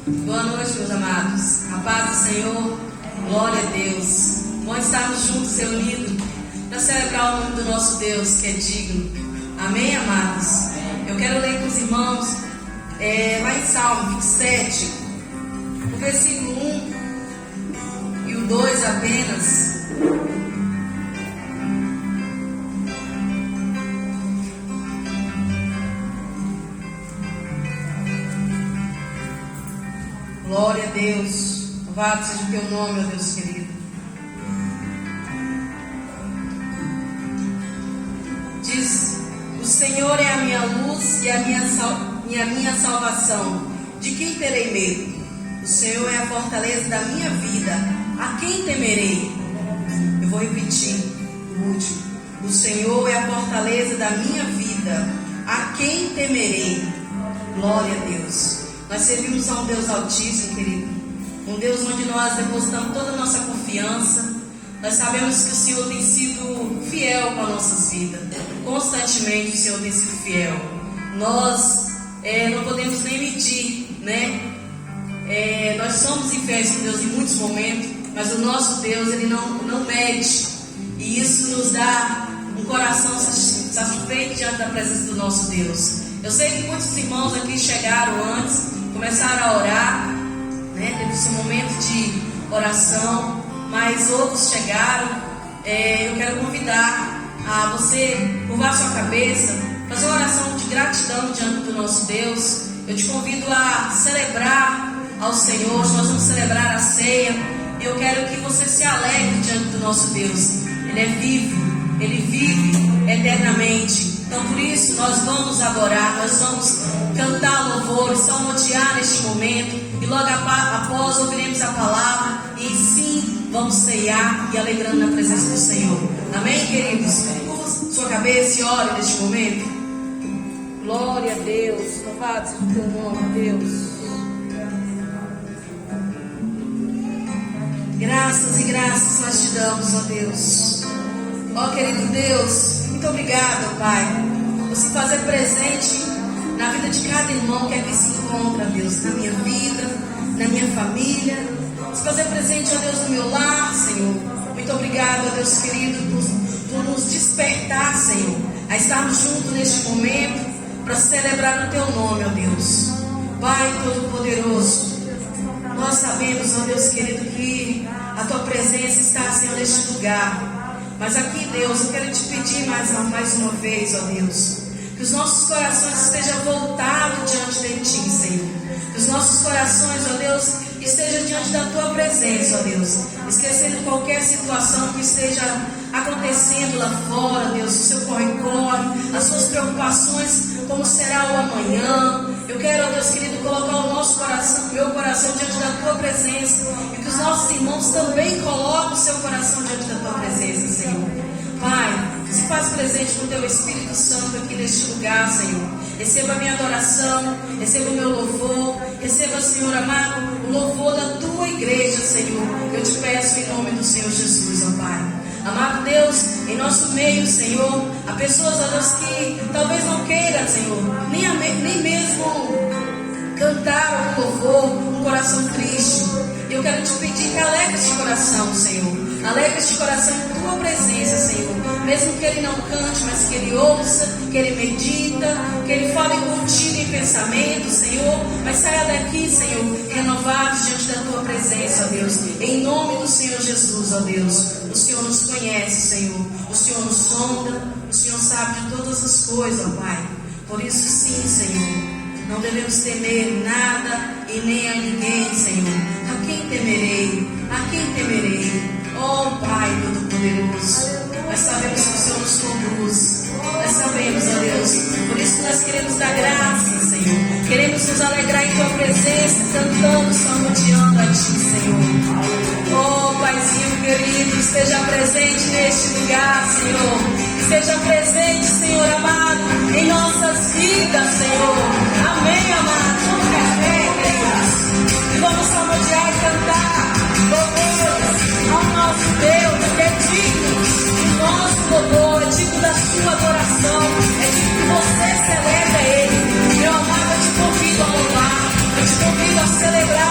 Boa noite, meus amados. A paz do Senhor, glória a Deus. Bom estarmos juntos, reunidos, para celebrar o nome do nosso Deus, que é digno. Amém, amados? Eu quero ler com os irmãos, lá em Salmo 27, o versículo 1 e o 2 apenas. Glória a Deus, louvado seja o teu nome, ó Deus querido. Diz: o Senhor é a minha luz e a minha salvação. De quem terei medo? O Senhor é a fortaleza da minha vida. A quem temerei? Eu vou repetir o último. O Senhor é a fortaleza da minha vida. A quem temerei? Glória a Deus. Nós servimos a um Deus altíssimo, querido. Um Deus onde nós depositamos toda a nossa confiança. Nós sabemos que o Senhor tem sido fiel com as nossas vidas. Constantemente o Senhor tem sido fiel. Nós não podemos nem medir, né? Nós somos infiéis com Deus em muitos momentos, mas o nosso Deus, Ele não mede. E isso nos dá um coração satisfeito diante da presença do nosso Deus. Eu sei que muitos irmãos aqui chegaram antes, começaram a orar, né? Teve esse momento de oração, mas outros chegaram. Eu quero convidar a você curvar sua cabeça, fazer uma oração de gratidão diante do nosso Deus. Eu te convido a celebrar ao Senhor. Nós vamos celebrar a ceia. Eu quero que você se alegre diante do nosso Deus. Ele é vivo, Ele vive eternamente. Então por isso nós vamos adorar, nós vamos cantar louvores, salmodiar neste momento, e logo após ouviremos a palavra e sim vamos ceiar e alegrando na presença do Senhor. Amém, queridos? Curva sua cabeça e ore neste momento. Glória a Deus, louvado seja o teu nome, Deus. Graças e graças nós te damos, ó Deus. Ó querido Deus, muito obrigado, Pai, por se fazer presente na vida de cada irmão que aqui se encontra, Deus, na minha vida, na minha família. Se fazer presente, ó Deus, no meu lar, Senhor. Muito obrigado, ó Deus querido, por nos despertar, Senhor, a estarmos juntos neste momento para celebrar o teu nome, ó Deus. Pai Todo-Poderoso, nós sabemos, ó Deus querido, que a tua presença está, Senhor, neste lugar. Mas aqui, Deus, eu quero te pedir mais uma vez, ó Deus, que os nossos corações estejam voltados diante de ti, Senhor. Que os nossos corações, ó Deus, estejam diante da tua presença, ó Deus, esquecendo qualquer situação que esteja acontecendo lá fora, Deus, o seu corre-corre, as suas preocupações, como será o amanhã. Eu quero, ó Deus querido, colocar o nosso coração, meu coração diante da tua presença, e que os nossos irmãos também coloquem o seu coração diante da tua presença, Senhor. Pai, se faz presente com o teu Espírito Santo aqui neste lugar, Senhor. Receba a minha adoração, receba o meu louvor, receba, Senhor amado, o louvor da tua igreja, Senhor. Eu te peço em nome do Senhor Jesus, ó Pai. Amado Deus, em nosso meio, Senhor, há pessoas, ó Deus, que talvez não queiram, Senhor, nem mesmo cantar o louvor, um coração triste. Eu quero te pedir que alegre este coração, Senhor. Alegre este coração em tua presença, Senhor. Mesmo que ele não cante, mas que ele ouça, que ele medita, que ele fale contigo em pensamento, Senhor. Mas saia daqui, Senhor, renovado diante da tua presença, ó Deus. Em nome do Senhor Jesus, ó Deus. O Senhor nos conhece, Senhor. O Senhor nos sonda. O Senhor sabe de todas as coisas, ó Pai. Por isso, sim, Senhor, não devemos temer nada e nem a ninguém, Senhor. A quem temerei? A quem temerei? Oh Pai Todo-Poderoso, nós sabemos que o Senhor nos conduz. Nós sabemos, ó Deus. Por isso nós queremos dar graça, Senhor. Queremos nos alegrar em tua presença, cantando, salmodiando a ti, Senhor. Oh Paizinho querido, esteja presente neste lugar, Senhor. Esteja presente, Senhor amado, em nossas vidas, Senhor. Amém, amado. Vamos cantar, Deus. E vamos salmodiar e cantar louvores ao nosso Deus, que é digno do nosso louvor, é digno da sua adoração, é digno que você celebre Ele. Meu amado, eu te convido a louvar, eu te convido a celebrar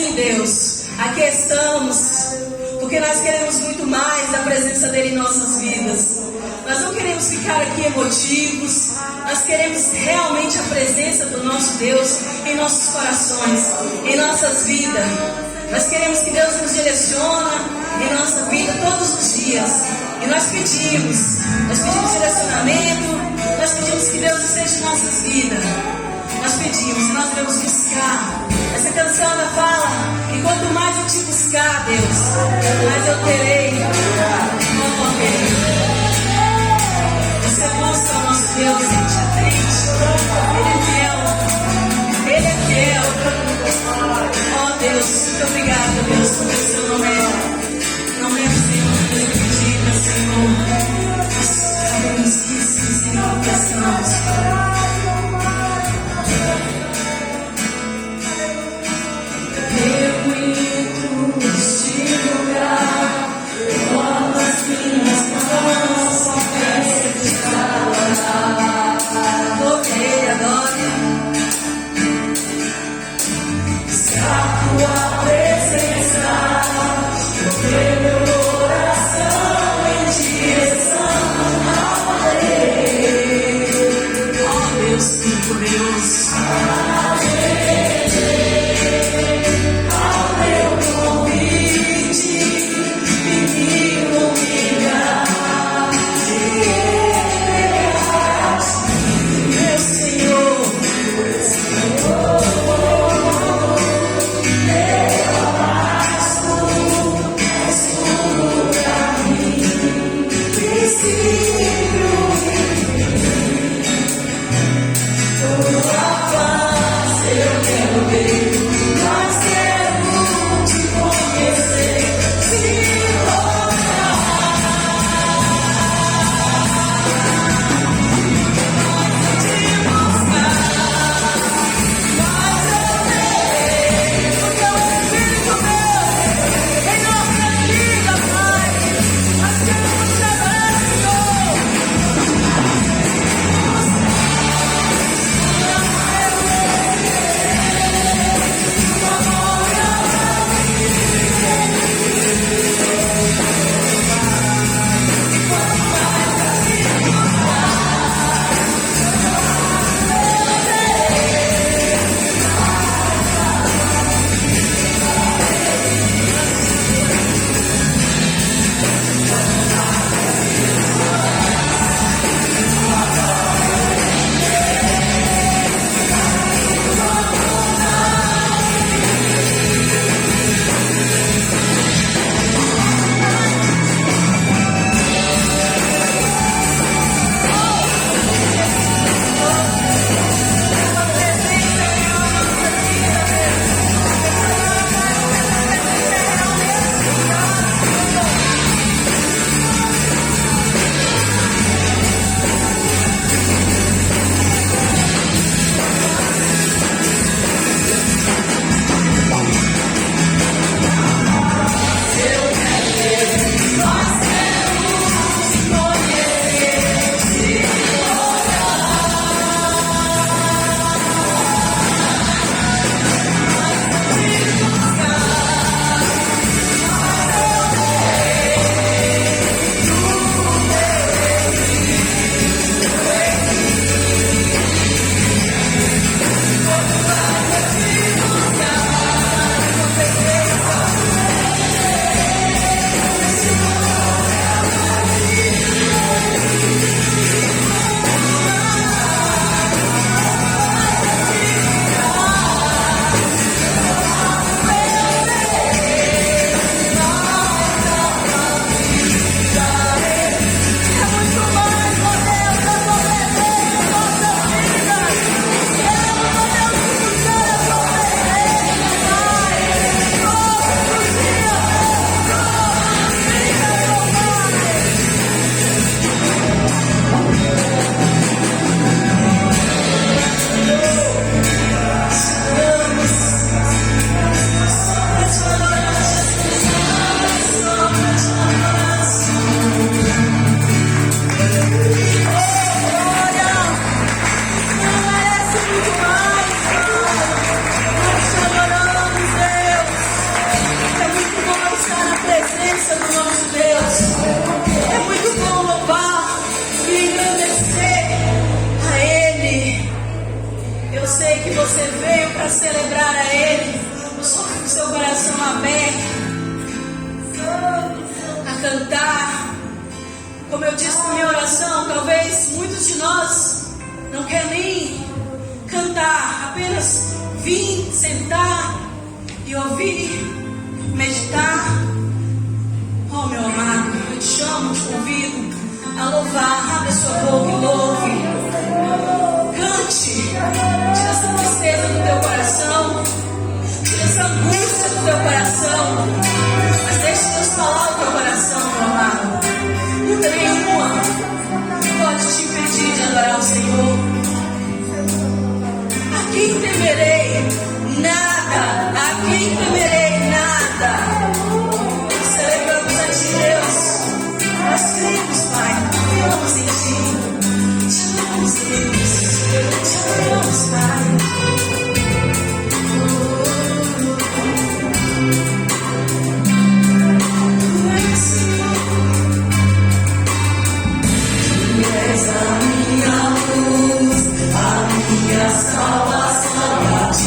sim, Deus, aqui estamos, porque nós queremos muito mais da presença dele em nossas vidas. Nós não queremos ficar aqui emotivos, nós queremos realmente a presença do nosso Deus em nossos corações, em nossas vidas. Nós queremos que Deus nos direcione em nossa vida todos os dias. E nós pedimos direcionamento, nós pedimos que Deus esteja em nossas vidas. Nós pedimos e nós devemos buscar. Essa canção ela fala que quanto mais eu te buscar, Deus, mais eu terei. Oh, Deus. Você busca o nosso Deus, gente, atente. Ele é fiel. Ele é fiel. Oh, Deus, muito obrigada, Deus, porque o seu nome é Senhor, bendita, Senhor. Nós sabemos que sim, Senhor, precisamos. Eu entro neste lugar você veio para celebrar a Ele, só com o seu coração aberto, a cantar. Como eu disse na minha oração, talvez muitos de nós não querem nem cantar, apenas vir, sentar e ouvir, meditar. Oh, meu amado, eu te chamo, te convido a louvar. Abre a sua boca e louve. Cante, tira essa tristeza do teu coração, tira essa angústia do teu coração, mas deixe Deus falar o teu coração, meu amado. Luta nenhuma pode te impedir de adorar o Senhor. A quem temerei? Nada. A quem temerei? Nada. Celebramos a ti, Deus. Nós cremos, Pai, confiamos em ti. Te amamos, Deus. Te amamos, Pai. A minha luz, a minha salvação, a ti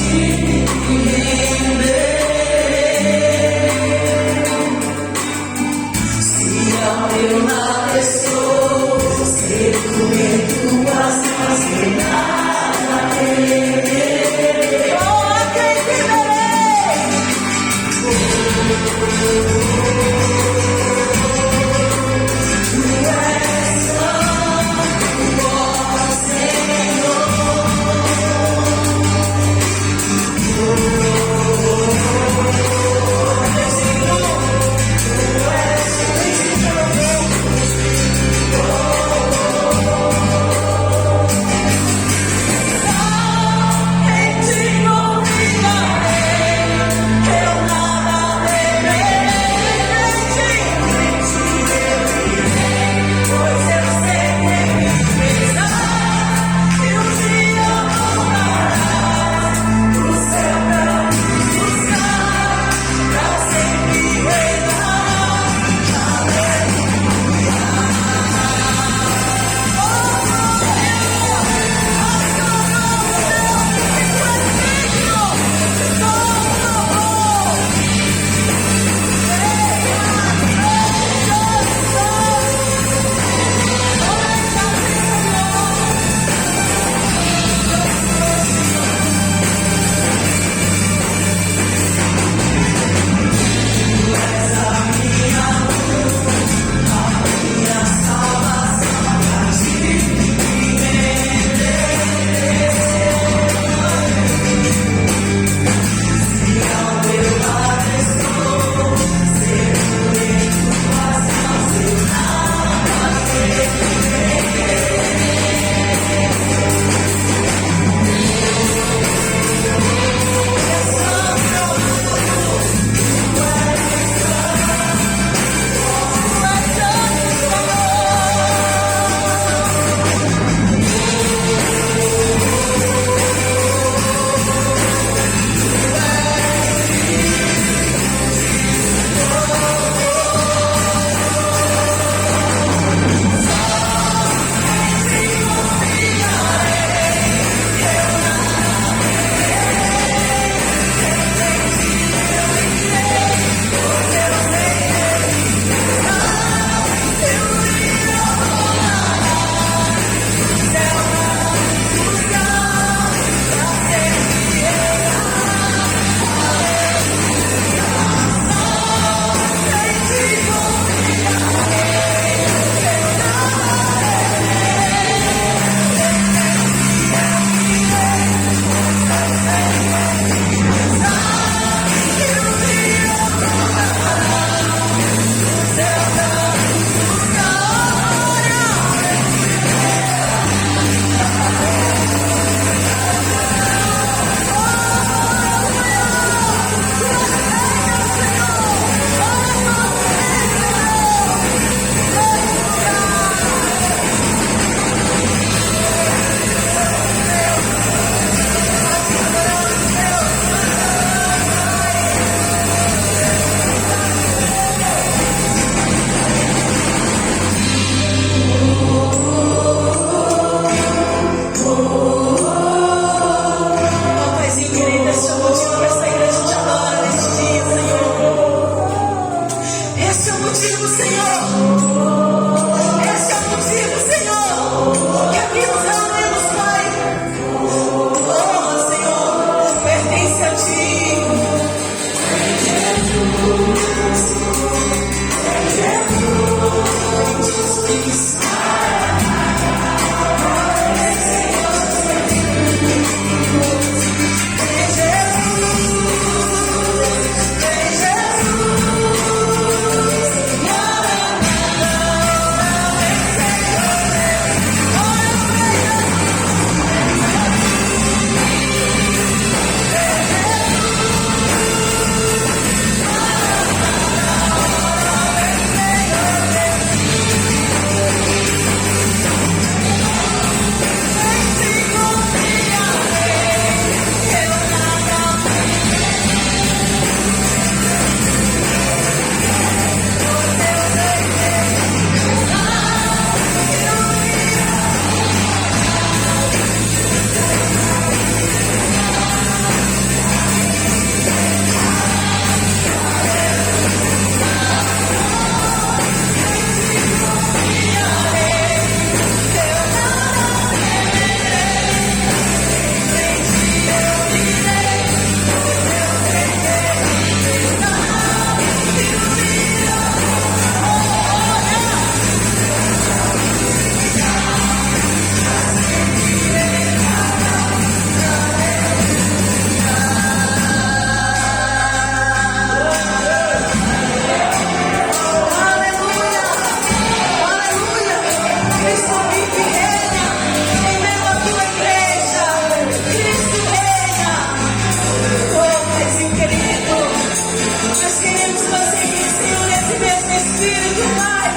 Espírito, Pai,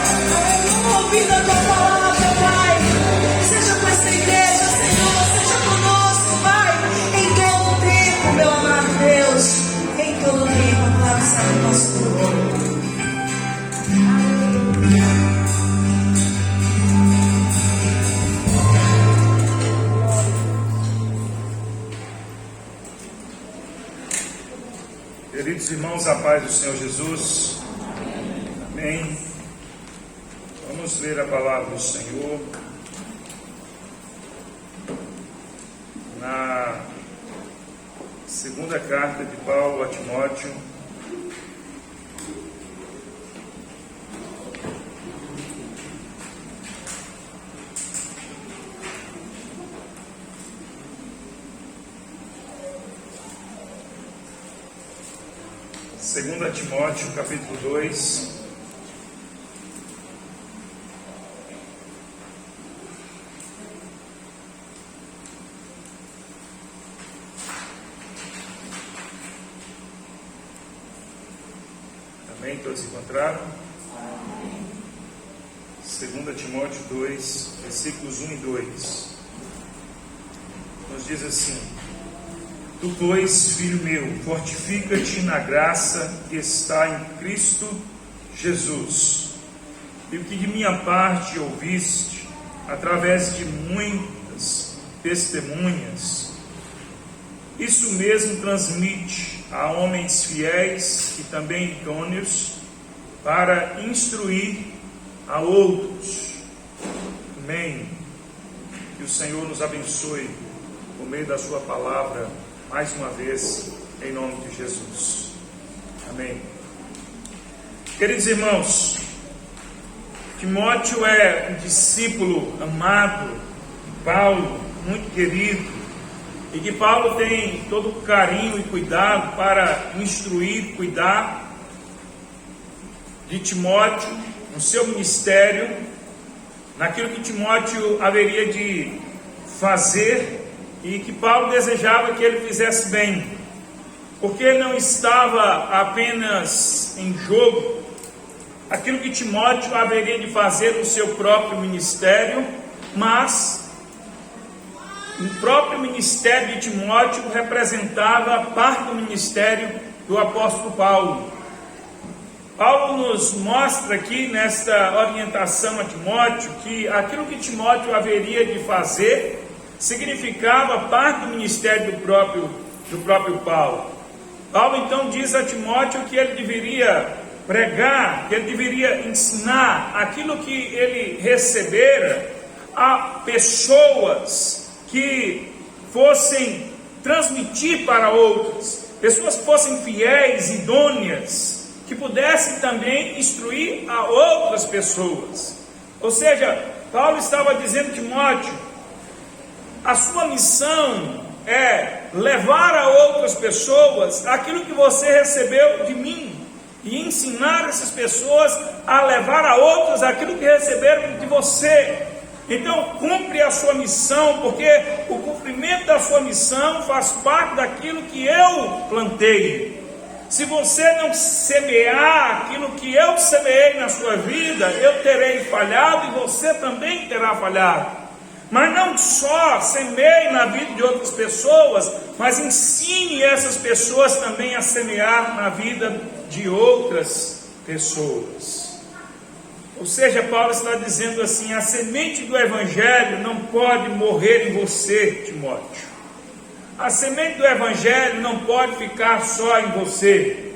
ouvindo a tua palavra, Pai. Seja com essa igreja, Senhor, seja conosco, Pai, em todo o tempo, meu amado Deus. Em todo o tempo, a palavra está no nosso corpo. Queridos irmãos, a paz do Senhor Jesus. Amém. Vamos ler a palavra do Senhor na segunda carta de Paulo a Timóteo, capítulo 2. Amém? Todos encontraram? 2 Timóteo 2, versículos 1 e 2. Nos diz assim: Tu, pois, filho meu, fortifica-te na graça que está em Cristo Jesus. E o que de minha parte ouviste, através de muitas testemunhas, isso mesmo transmite a homens fiéis e também idôneos para instruir a outros. Amém. Que o Senhor nos abençoe por meio da sua palavra, mais uma vez, em nome de Jesus. Amém. Queridos irmãos, Timóteo é um discípulo amado de Paulo, muito querido, e que Paulo tem todo o carinho e cuidado para instruir, cuidar de Timóteo no seu ministério, naquilo que Timóteo haveria de fazer e que Paulo desejava que ele fizesse bem, porque não estava apenas em jogo aquilo que Timóteo haveria de fazer no seu próprio ministério, mas o próprio ministério de Timóteo representava parte do ministério do apóstolo Paulo. Paulo nos mostra aqui nesta orientação a Timóteo que aquilo que Timóteo haveria de fazer significava parte do ministério do próprio Paulo. Paulo então diz a Timóteo que ele deveria pregar, que ele deveria ensinar aquilo que ele recebera a pessoas que fossem transmitir para outras, pessoas que fossem fiéis, idôneas, que pudessem também instruir a outras pessoas. Ou seja, Paulo estava dizendo a Timóteo: a sua missão é levar a outras pessoas aquilo que você recebeu de mim e ensinar essas pessoas a levar a outras aquilo que receberam de você. Então cumpre a sua missão, porque o cumprimento da sua missão faz parte daquilo que eu plantei. Se você não semear aquilo que eu semeei na sua vida, eu terei falhado e você também terá falhado. Mas não só semeie na vida de outras pessoas, mas ensine essas pessoas também a semear na vida de outras pessoas. Ou seja, Paulo está dizendo assim: a semente do Evangelho não pode morrer em você, Timóteo. A semente do Evangelho não pode ficar só em você.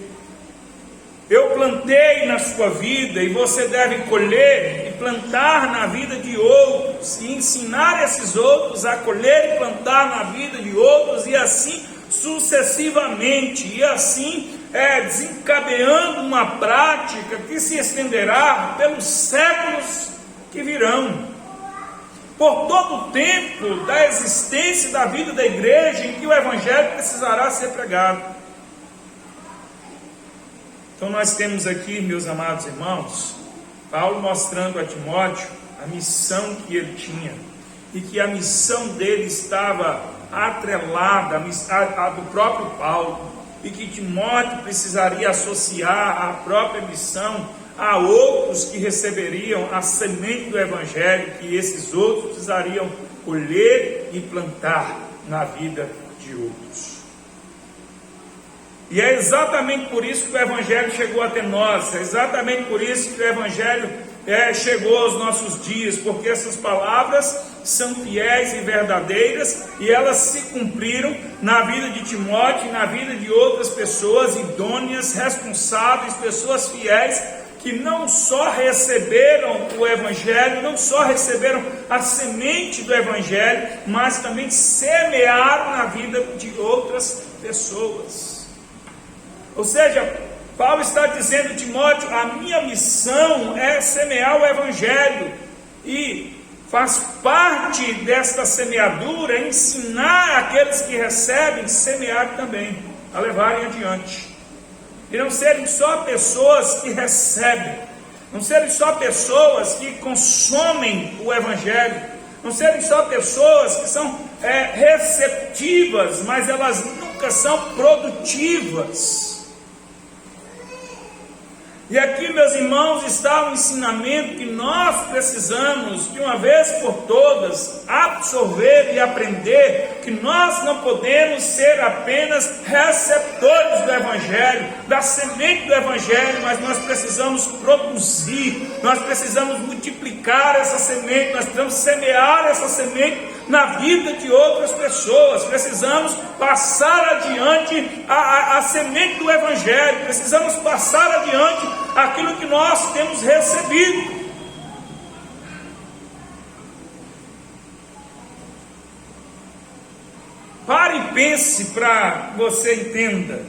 Eu plantei na sua vida e você deve colher e plantar na vida de outros, e ensinar esses outros a colher e plantar na vida de outros, e assim sucessivamente, e assim desencadeando uma prática que se estenderá pelos séculos que virão, por todo o tempo da existência da vida da igreja em que o Evangelho precisará ser pregado. Então nós temos aqui, meus amados irmãos, Paulo mostrando a Timóteo a missão que ele tinha, e que a missão dele estava atrelada à do próprio Paulo, e que Timóteo precisaria associar a própria missão há outros que receberiam a semente do Evangelho, que esses outros precisariam colher e plantar na vida de outros. E é exatamente por isso que o Evangelho chegou até nós, é exatamente por isso que o Evangelho chegou aos nossos dias, porque essas palavras são fiéis e verdadeiras, e elas se cumpriram na vida de Timóteo, na vida de outras pessoas idôneas, responsáveis, pessoas fiéis, que não só receberam o Evangelho, não só receberam a semente do Evangelho, mas também semearam na vida de outras pessoas. Ou seja, Paulo está dizendo a Timóteo: a minha missão é semear o Evangelho, e faz parte desta semeadura ensinar aqueles que recebem, semear também, a levarem adiante. E não serem só pessoas que recebem, não serem só pessoas que consomem o Evangelho, não serem só pessoas que são receptivas, mas elas nunca são produtivas. E aqui, meus irmãos, está um ensinamento que nós precisamos, de uma vez por todas, absorver e aprender, que nós não podemos ser apenas receptores do Evangelho, da semente do Evangelho, mas nós precisamos produzir, nós precisamos multiplicar essa semente, nós precisamos semear essa semente na vida de outras pessoas. Precisamos passar adiante a semente do Evangelho, precisamos passar adiante aquilo que nós temos recebido. Pare e pense para você entenda.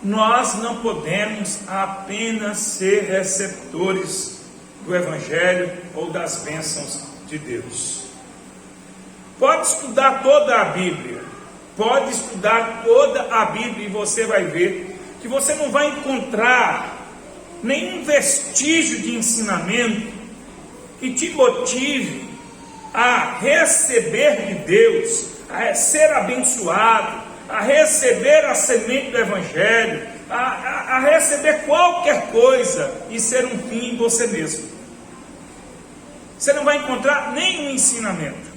Nós não podemos apenas ser receptores do Evangelho ou das bênçãos de Deus. Pode estudar toda a Bíblia, pode estudar toda a Bíblia, e você vai ver que você não vai encontrar nenhum vestígio de ensinamento que te motive a receber de Deus, a ser abençoado, a receber a semente do Evangelho, a receber qualquer coisa e ser um fim em você mesmo. Você não vai encontrar nenhum ensinamento.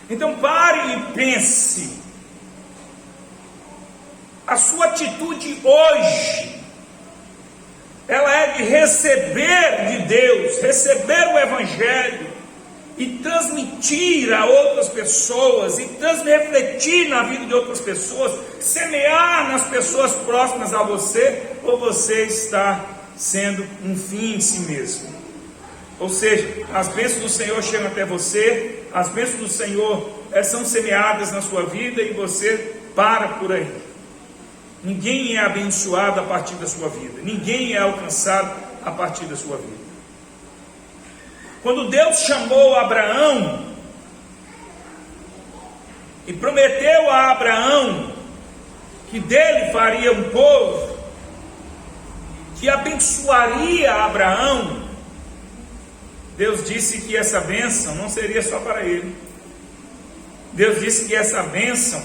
Então pare e pense. A sua atitude hoje, ela é de receber de Deus, receber o Evangelho e transmitir a outras pessoas, e refletir na vida de outras pessoas, semear nas pessoas próximas a você, ou você está sendo um fim em si mesmo? Ou seja, as bênçãos do Senhor chegam até você, as bênçãos do Senhor são semeadas na sua vida, e você para por aí. Ninguém é abençoado a partir da sua vida, ninguém é alcançado a partir da sua vida. Quando Deus chamou Abraão e prometeu a Abraão que dele faria um povo, que abençoaria Abraão, Deus disse que essa bênção não seria só para ele. Deus disse que essa bênção,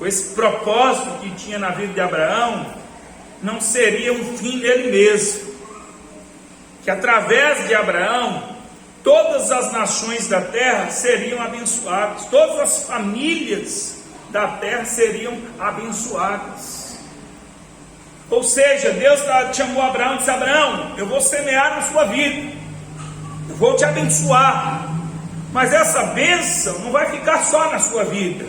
ou esse propósito que tinha na vida de Abraão, não seria um fim nele mesmo, que através de Abraão todas as nações da terra seriam abençoadas, todas as famílias da terra seriam abençoadas. Ou seja, Deus chamou Abraão e disse: Abraão, eu vou semear na sua vida, eu vou te abençoar, mas essa bênção não vai ficar só na sua vida,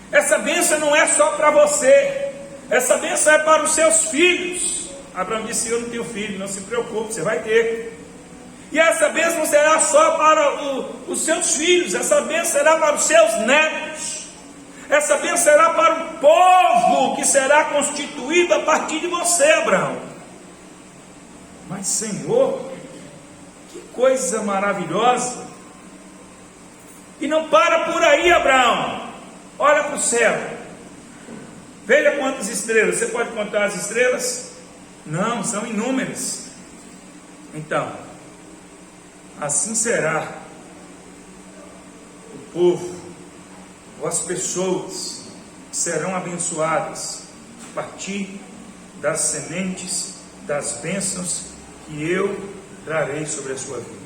essa bênção não é só para você, essa bênção é para os seus filhos. Abraão disse: eu não tenho filho, não se preocupe, você vai ter. E essa bênção não será só para os seus filhos, essa bênção será para os seus netos, essa bênção será para o povo que será constituído a partir de você, Abraão. Mas Senhor, que coisa maravilhosa! E não para por aí, Abraão. Olha para o céu, veja quantas estrelas. Você pode contar as estrelas? Não, são inúmeras. Então, assim será o povo, ou as pessoas que serão abençoadas a partir das sementes das bênçãos que eu trarei sobre a sua vida.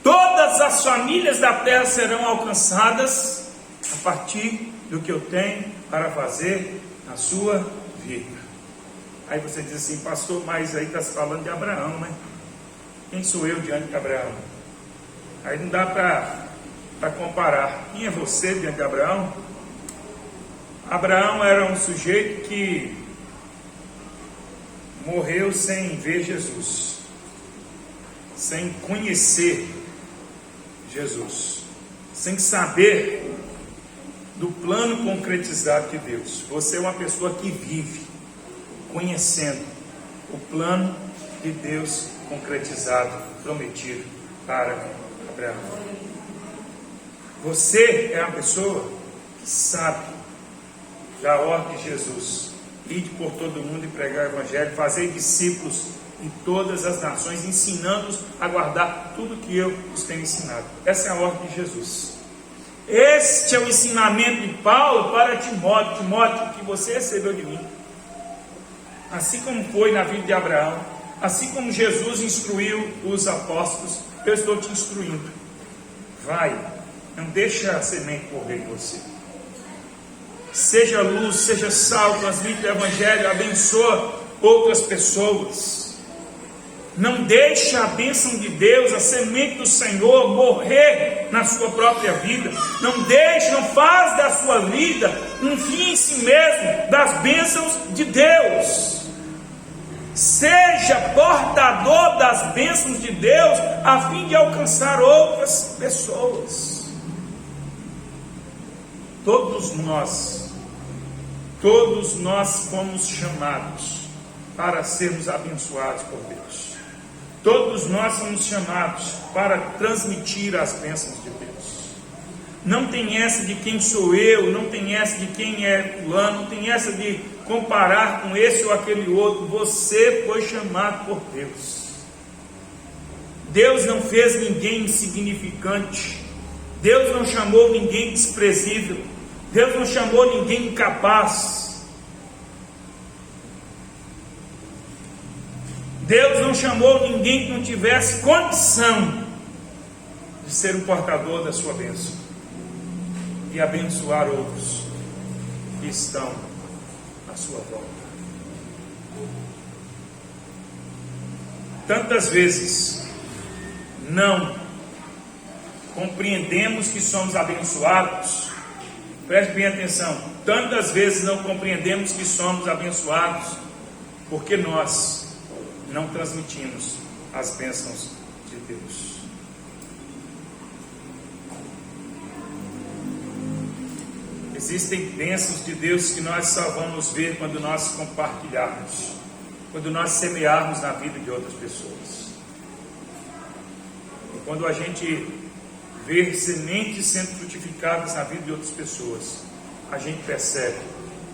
Todas as famílias da terra serão alcançadas a partir do que eu tenho para fazer na sua vida. Aí você diz assim, pastor, mas aí está se falando de Abraão, né? Quem sou eu diante de Abraão? Aí não dá para comparar. Quem é você diante de Abraão? Abraão era um sujeito que morreu sem ver Jesus, sem conhecer Jesus, sem saber do plano concretizado de Deus. Você é uma pessoa que vive conhecendo o plano de Deus concretizado, prometido para Abraão. Você é uma pessoa que sabe da ordem de Jesus: ide por todo mundo e pregar o evangelho, fazer discípulos em todas as nações, ensinando-os a guardar tudo que eu os tenho ensinado. Essa é a ordem de Jesus. Este é o ensinamento de Paulo para Timóteo. Timóteo, que você recebeu de mim, assim como foi na vida de Abraão, assim como Jesus instruiu os apóstolos, eu estou te instruindo. Vai, não deixa a semente morrer em você. Seja luz, seja sal, transmite o evangelho, abençoa outras pessoas. Não deixa a bênção de Deus, a semente do Senhor morrer na sua própria vida. Não deixa, não faz da sua vida um fim em si mesmo, das bênçãos de Deus. Seja portador das bênçãos de Deus, a fim de alcançar outras pessoas. Todos nós fomos chamados para sermos abençoados por Deus. Todos nós somos chamados para transmitir as bênçãos de Deus. Não tem essa de quem sou eu, não tem essa de quem é fulano, não tem essa de comparar com esse ou aquele outro. Você foi chamado por Deus. Deus não fez ninguém insignificante. Deus não chamou ninguém desprezível. Deus não chamou ninguém incapaz. Deus não chamou ninguém que não tivesse condição de ser um portador da sua bênção e abençoar outros que estão à sua volta. Tantas vezes não compreendemos que somos abençoados. Preste bem atenção. Tantas vezes não compreendemos que somos abençoados porque nós não transmitimos as bênçãos de Deus. Existem bênçãos de Deus que nós só vamos ver quando nós compartilharmos, quando nós semearmos na vida de outras pessoas. E quando a gente ver sementes sendo frutificadas na vida de outras pessoas, a gente percebe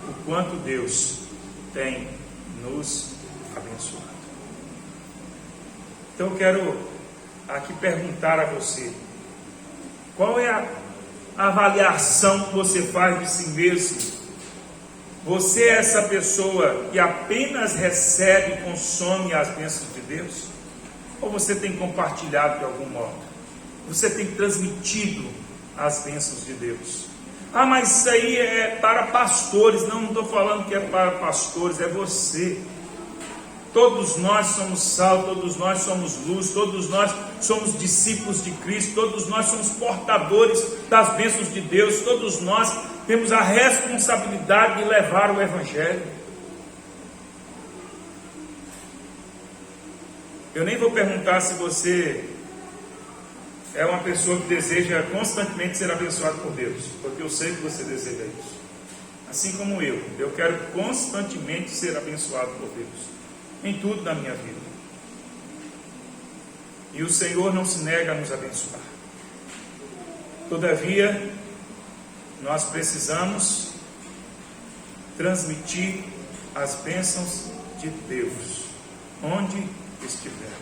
o quanto Deus tem nos abençoado. Então eu quero aqui perguntar a você: qual é a avaliação que você faz de si mesmo? Você é essa pessoa que apenas recebe e consome as bênçãos de Deus? Ou você tem compartilhado de algum modo? Você tem transmitido as bênçãos de Deus? Ah, mas isso aí é para pastores. Não estou falando que é para pastores, é você. Todos nós somos sal, todos nós somos luz, todos nós somos discípulos de Cristo, todos nós somos portadores das bênçãos de Deus, todos nós temos a responsabilidade de levar o Evangelho. Eu nem vou perguntar se você é uma pessoa que deseja constantemente ser abençoado por Deus, porque eu sei que você deseja isso. Assim como eu quero constantemente ser abençoado por Deus, em tudo na minha vida. E o Senhor não se nega a nos abençoar. Todavia, nós precisamos transmitir as bênçãos de Deus, onde estivermos.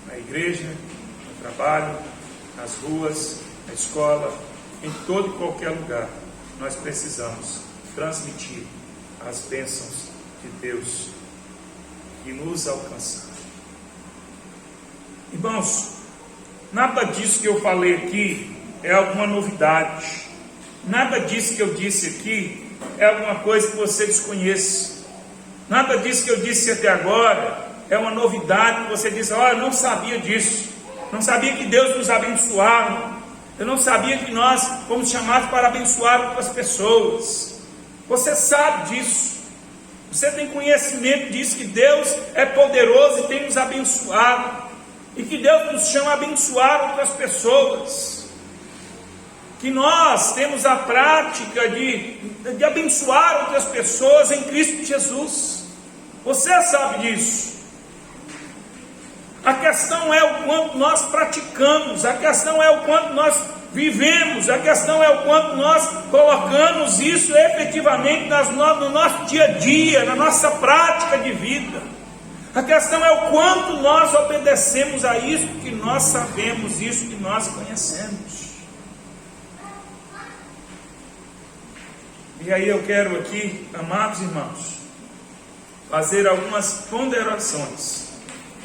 Na igreja, no trabalho, nas ruas, na escola, em todo e qualquer lugar, nós precisamos transmitir as bênçãos de Deus que nos alcançaram. Irmãos, nada disso que eu falei aqui é alguma novidade. Nada disso que eu disse aqui é alguma coisa que você desconhece. Nada disso que eu disse até agora é uma novidade que você diz: olha, eu não sabia disso. Não sabia que Deus nos abençoava. Eu não sabia que nós fomos chamados para abençoar outras pessoas. Você sabe disso. Você tem conhecimento disso, que Deus é poderoso e tem nos abençoado. E que Deus nos chama a abençoar outras pessoas. Que nós temos a prática de abençoar outras pessoas em Cristo Jesus. Você sabe disso. A questão é o quanto nós praticamos, a questão é o quanto nós vivemos, a questão é o quanto nós colocamos isso efetivamente no nosso dia a dia, na nossa prática de vida. A questão é o quanto nós obedecemos a isso que nós sabemos, isso que nós conhecemos. E aí eu quero aqui, amados irmãos, fazer algumas ponderações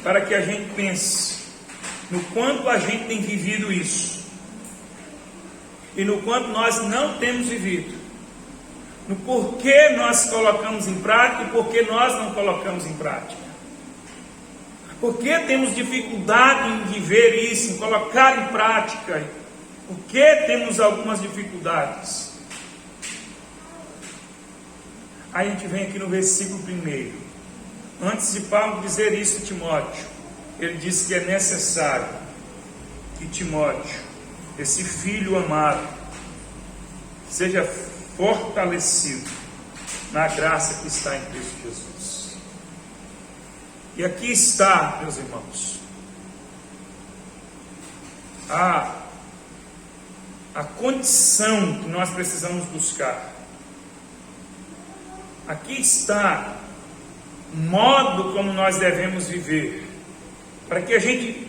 para que a gente pense no quanto a gente tem vivido isso e no quanto nós não temos vivido, no porquê nós colocamos em prática e porquê nós não colocamos em prática, porquê temos dificuldade em viver isso, em colocar em prática, porquê temos algumas dificuldades. Aí a gente vem aqui no versículo 1. Antes de Paulo dizer isso a Timóteo, ele disse que é necessário que Timóteo, esse filho amado, seja fortalecido na graça que está em Cristo Jesus. E aqui está, meus irmãos, a condição que nós precisamos buscar. Aqui está o modo como nós devemos viver, para que a gente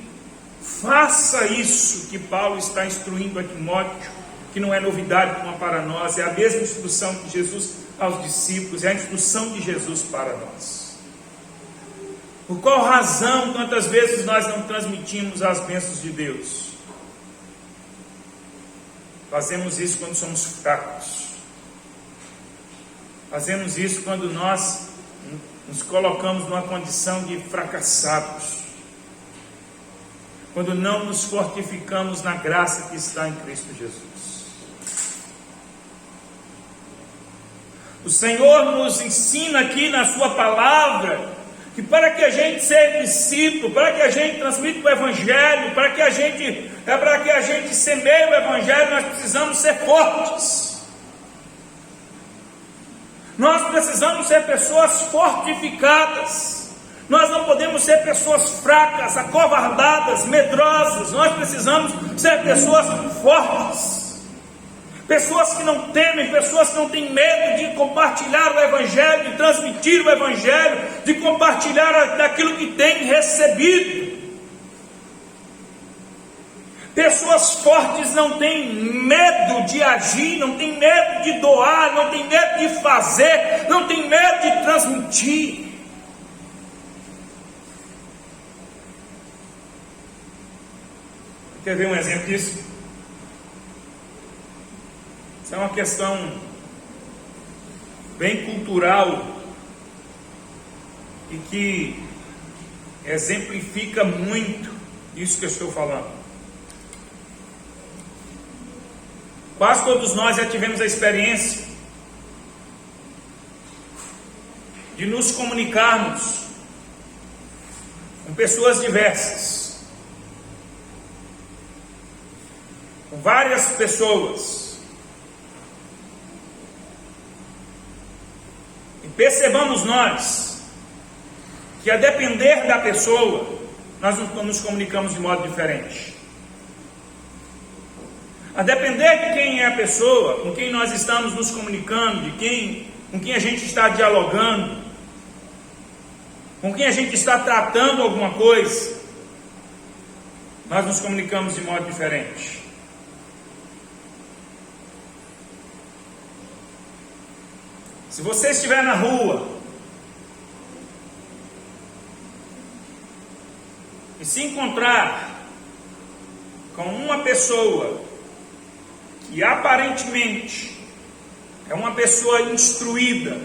faça isso que Paulo está instruindo a Timóteo, que não é novidade como para nós, é a mesma instrução de Jesus aos discípulos, é a instrução de Jesus para nós. Por qual razão, quantas vezes nós não transmitimos as bênçãos de Deus? Fazemos isso quando somos fracos. Fazemos isso quando nós nos colocamos numa condição de fracassados, quando não nos fortificamos na graça que está em Cristo Jesus. O Senhor nos ensina aqui na sua palavra que para que a gente seja discípulo, para que a gente transmita o Evangelho, para que a gente semeie o Evangelho, nós precisamos ser fortes. Nós precisamos ser pessoas fortificadas. Nós não podemos ser pessoas fracas, acovardadas, medrosas. Nós precisamos ser pessoas fortes. Pessoas que não temem, pessoas que não têm medo de compartilhar o Evangelho, de transmitir o Evangelho, de compartilhar daquilo que têm recebido. Pessoas fortes não têm medo de agir, não têm medo de doar, não têm medo de fazer, não têm medo de transmitir. Quer ver um exemplo disso? Isso é uma questão bem cultural e que exemplifica muito isso que eu estou falando. Quase todos nós já tivemos a experiência de nos comunicarmos com pessoas diversas, com várias pessoas, e percebamos nós que a depender da pessoa, nós nos comunicamos de modo diferente. A depender de quem é a pessoa, com quem nós estamos nos comunicando, com quem a gente está dialogando, com quem a gente está tratando alguma coisa, nós nos comunicamos de modo diferente. Se você estiver na rua e se encontrar com uma pessoa que aparentemente é uma pessoa instruída,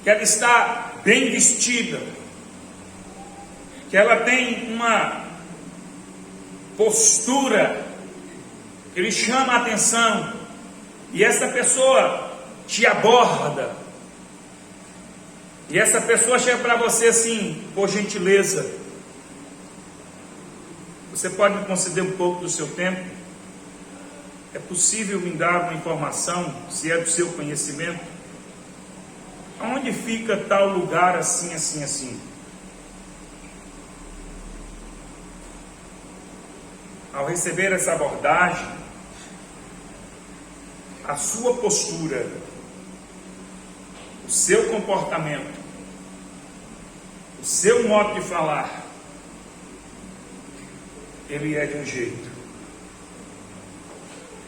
que ela está bem vestida, que ela tem uma postura que lhe chama a atenção, e essa pessoa te aborda, e essa pessoa chega para você assim, por gentileza, você pode me conceder um pouco do seu tempo? É possível me dar uma informação, se é do seu conhecimento? Aonde fica tal lugar assim, assim, assim? Ao receber essa abordagem, a sua postura, o seu comportamento, o seu modo de falar, ele é de um jeito.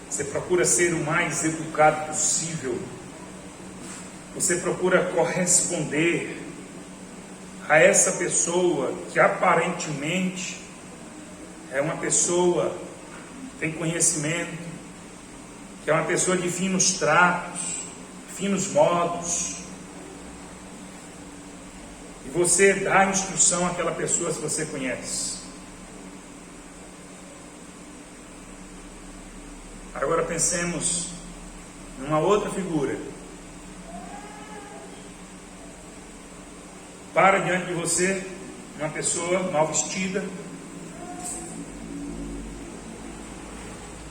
Você procura ser o mais educado possível. Você procura corresponder a essa pessoa que aparentemente é uma pessoa que tem conhecimento, que é uma pessoa de finos tratos, finos modos. E você dá instrução àquela pessoa se você conhece. Agora pensemos numa outra figura. Para diante de você uma pessoa mal vestida,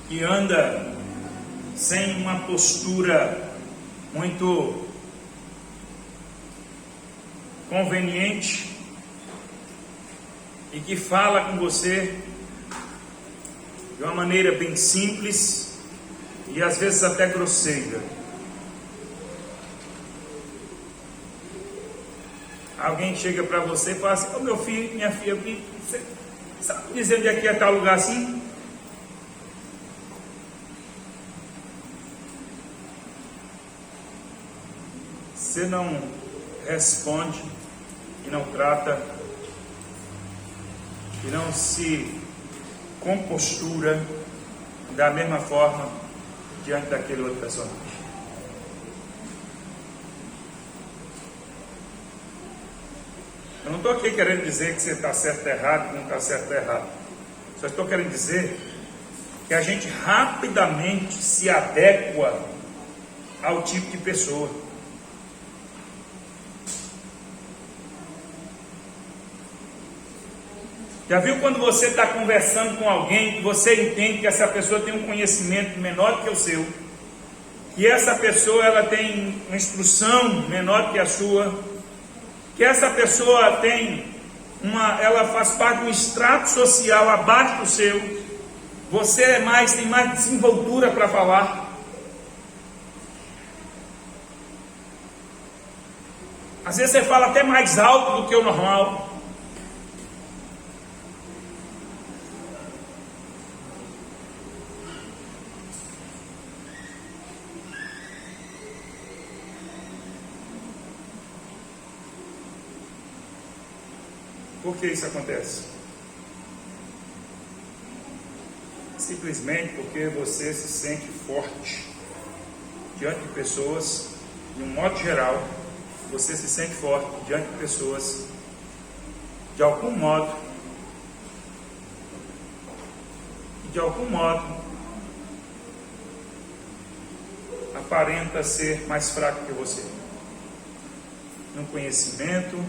que anda sem uma postura muito conveniente e que fala com você de uma maneira bem simples e às vezes até grosseira. Alguém chega para você e fala assim: ô meu filho, minha filha, você sabe dizer onde é que é tal lugar assim? Você não responde e não trata e não se compostura da mesma forma diante daquele outro personagem. Eu não estou aqui querendo dizer que você está certo ou errado, que não está certo ou errado. Só estou querendo dizer que a gente rapidamente se adequa ao tipo de pessoa. Já viu quando você está conversando com alguém que você entende que essa pessoa tem um conhecimento menor que o seu, que essa pessoa ela tem uma instrução menor que a sua, que essa pessoa ela faz parte de um extrato social abaixo do seu, você tem mais desenvoltura para falar. Às vezes você fala até mais alto do que o normal. Por que isso acontece? Simplesmente porque você se sente forte diante de pessoas, de um modo geral, você se sente forte diante de pessoas, de algum modo, aparenta ser mais fraco que você, no conhecimento,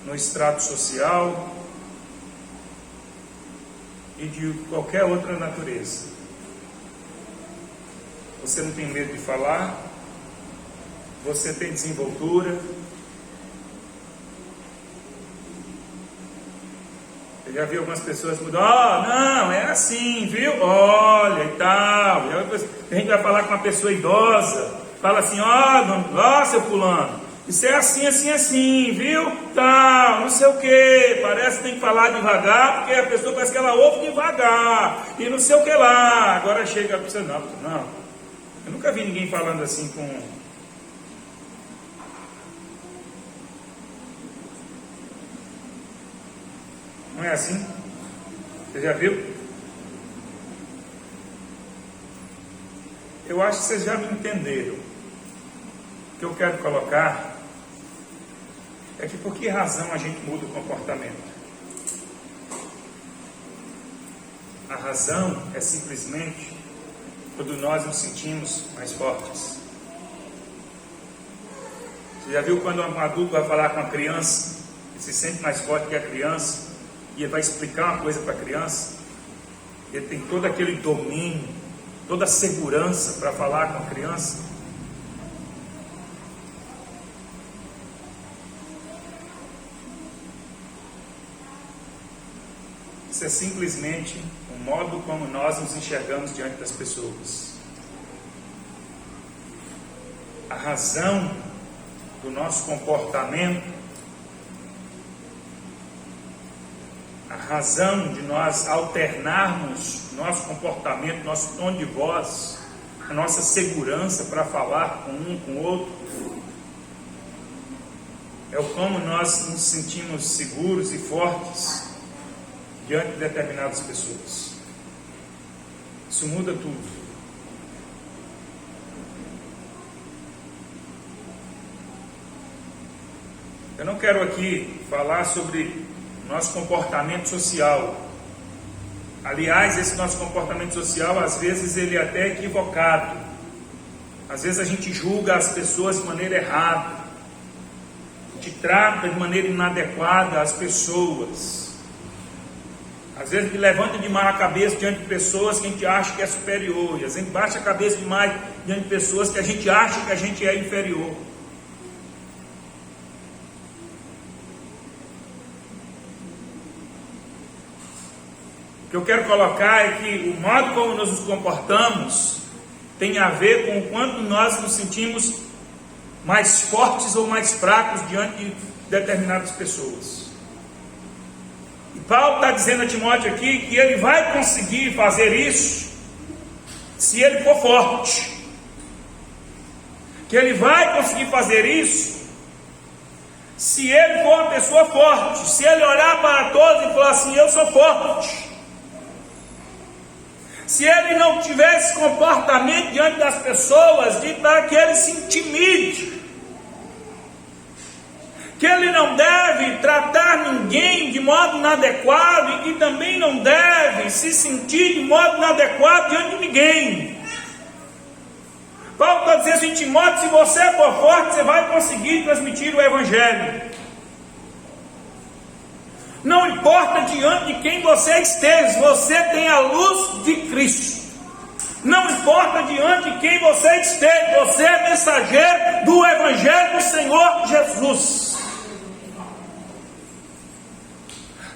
no extrato social e de qualquer outra natureza. Você não tem medo de falar, você tem desenvoltura. Eu já vi algumas pessoas mudando: não, é assim, viu? Olha e tal. A gente vai falar com uma pessoa idosa, fala assim: seu fulano, isso é assim, assim, assim, viu? Tal, não sei o que. Parece que tem que falar devagar, porque a pessoa parece que ela ouve devagar, e não sei o que lá. Agora chega a pessoa: não, eu nunca vi ninguém falando assim com Não é assim? Você já viu? Eu acho que vocês já me entenderam. O que eu quero colocar é que por que razão a gente muda o comportamento? A razão é simplesmente quando nós nos sentimos mais fortes. Você já viu quando um adulto vai falar com uma criança, ele se sente mais forte que a criança, e ele vai explicar uma coisa para a criança, ele tem todo aquele domínio, toda a segurança para falar com a criança? Isso é simplesmente o modo como nós nos enxergamos diante das pessoas. A razão do nosso comportamento, a razão de nós alternarmos nosso comportamento, nosso tom de voz, a nossa segurança para falar com um, com o outro, é o como nós nos sentimos seguros e fortes diante de determinadas pessoas. Isso muda tudo. Eu não quero aqui falar sobre nosso comportamento social. Aliás, esse nosso comportamento social, às vezes, ele é até equivocado. Às vezes a gente julga as pessoas de maneira errada. A gente trata de maneira inadequada as pessoas. Às vezes a gente levanta demais a cabeça diante de pessoas que a gente acha que é superior. E às vezes a gente baixa a cabeça demais diante de pessoas que a gente acha que a gente é inferior. O que eu quero colocar é que o modo como nós nos comportamos tem a ver com o quanto nós nos sentimos mais fortes ou mais fracos diante de determinadas pessoas. E Paulo está dizendo a Timóteo aqui que ele vai conseguir fazer isso se ele for forte. Que ele vai conseguir fazer isso se ele for uma pessoa forte. Se ele olhar para todos e falar assim: eu sou forte. Se ele não tiver esse comportamento diante das pessoas, de para que ele se intimide, que ele não deve tratar ninguém de modo inadequado e que também não deve se sentir de modo inadequado diante de ninguém. Paulo está dizendo assim: Timóteo, se você for forte, você vai conseguir transmitir o Evangelho. Não importa diante de quem você esteja, você tem a luz de Cristo. Não importa diante de quem você esteja, você é mensageiro do Evangelho do Senhor Jesus.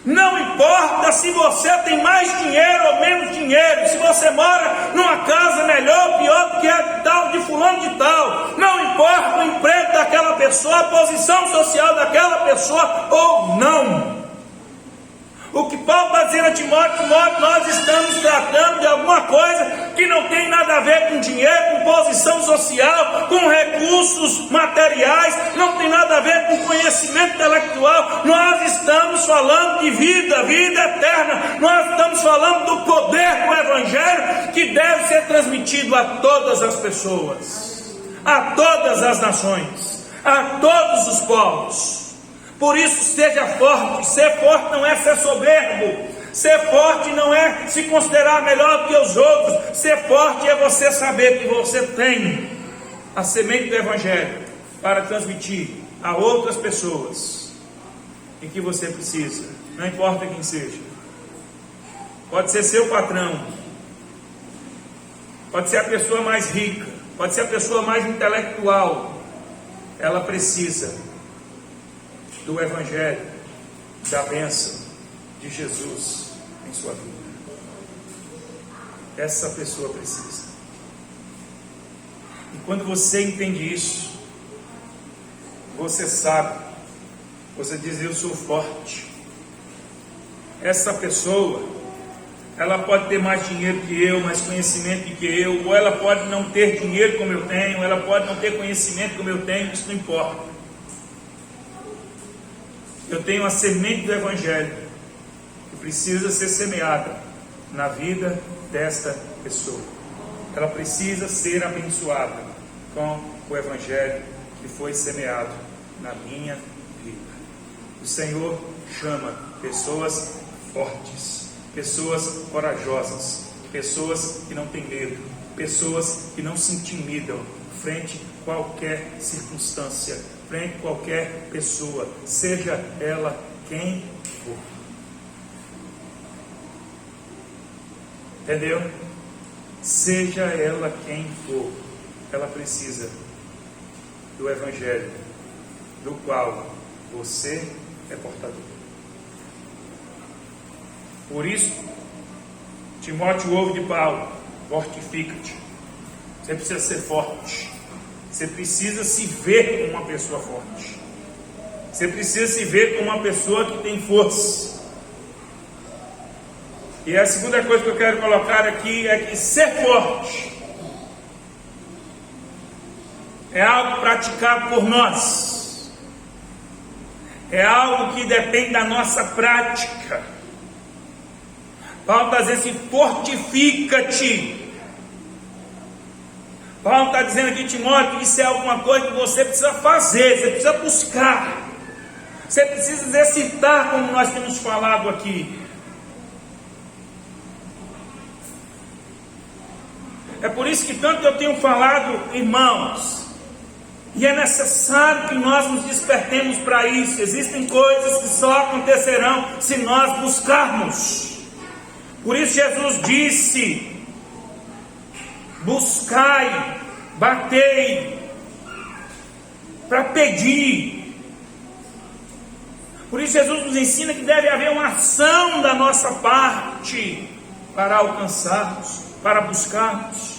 Não importa se você tem mais dinheiro ou menos dinheiro, se você mora numa casa melhor ou pior do que a tal de fulano de tal. Não importa o emprego daquela pessoa, a posição social daquela pessoa ou não. O que Paulo está dizendo a Timóteo: nós estamos tratando de alguma coisa que não tem nada a ver com dinheiro, com posição social, com recursos materiais, não tem nada a ver com conhecimento intelectual. Nós estamos falando de vida eterna. Nós estamos falando do poder do Evangelho que deve ser transmitido a todas as pessoas, a todas as nações, a todos os povos. Por isso, seja forte. Ser forte não é ser soberbo. Ser forte não é se considerar melhor que os outros. Ser forte é você saber que você tem a semente do Evangelho para transmitir a outras pessoas em que você precisa. Não importa quem seja. Pode ser seu patrão. Pode ser a pessoa mais rica. Pode ser a pessoa mais intelectual. Ela precisa do Evangelho, da bênção de Jesus em sua vida. Essa pessoa precisa. E quando você entende isso, você sabe, você diz: eu sou forte. Essa pessoa, ela pode ter mais dinheiro que eu, mais conhecimento do que eu, ou ela pode não ter dinheiro como eu tenho, ela pode não ter conhecimento como eu tenho, isso não importa. Eu tenho a semente do Evangelho que precisa ser semeada na vida desta pessoa. Ela precisa ser abençoada com o Evangelho que foi semeado na minha vida. O Senhor chama pessoas fortes, pessoas corajosas, pessoas que não têm medo, pessoas que não se intimidam frente a qualquer circunstância, frente a qualquer pessoa, seja ela quem for. Entendeu? Seja ela quem for, ela precisa do Evangelho, do qual você é portador. Por isso, Timóteo ouve de Paulo: fortifica-te. Você precisa ser forte. Você precisa se ver como uma pessoa forte. Você precisa se ver como uma pessoa que tem força. E a segunda coisa que eu quero colocar aqui é que ser forte é algo praticado por nós. É algo que depende da nossa prática. Paulo está dizendo assim: fortifica-te. Paulo está dizendo aqui, Timóteo, que isso é alguma coisa que você precisa fazer, você precisa buscar, você precisa exercitar, como nós temos falado aqui. É por isso que tanto eu tenho falado, irmãos, e é necessário que nós nos despertemos para isso. Existem coisas que só acontecerão se nós buscarmos. Por isso Jesus disse: buscai, batei, para pedir. Por isso Jesus nos ensina que deve haver uma ação da nossa parte para alcançarmos, para buscarmos.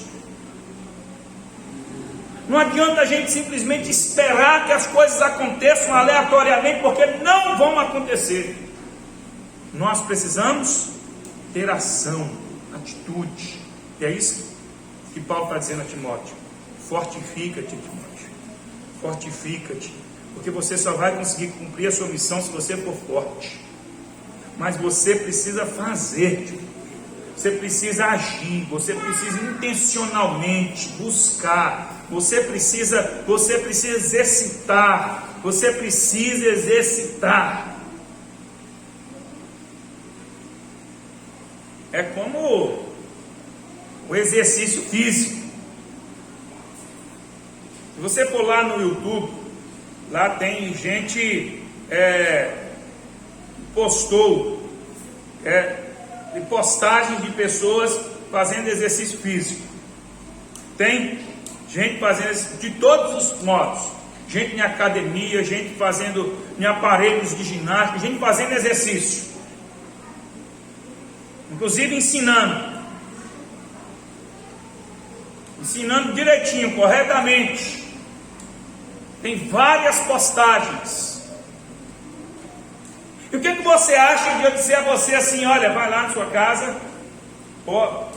Não adianta a gente simplesmente esperar que as coisas aconteçam aleatoriamente, porque não vão acontecer. Nós precisamos ter ação, atitude. E é isso que Paulo está dizendo a Timóteo: fortifica-te, Timóteo, fortifica-te, porque você só vai conseguir cumprir a sua missão se você for forte. Mas você precisa fazer, Timóteo. Você precisa agir, você precisa intencionalmente buscar, você precisa exercitar, você precisa exercitar. É como o exercício físico. Se você for lá no YouTube, lá tem gente postou de postagens de pessoas fazendo exercício físico. Tem gente fazendo de todos os modos, gente em academia, gente fazendo em aparelhos de ginástica, gente fazendo exercício, inclusive ensinando direitinho, corretamente. Tem várias postagens. E o que você acha de eu dizer a você assim: olha, vai lá na sua casa,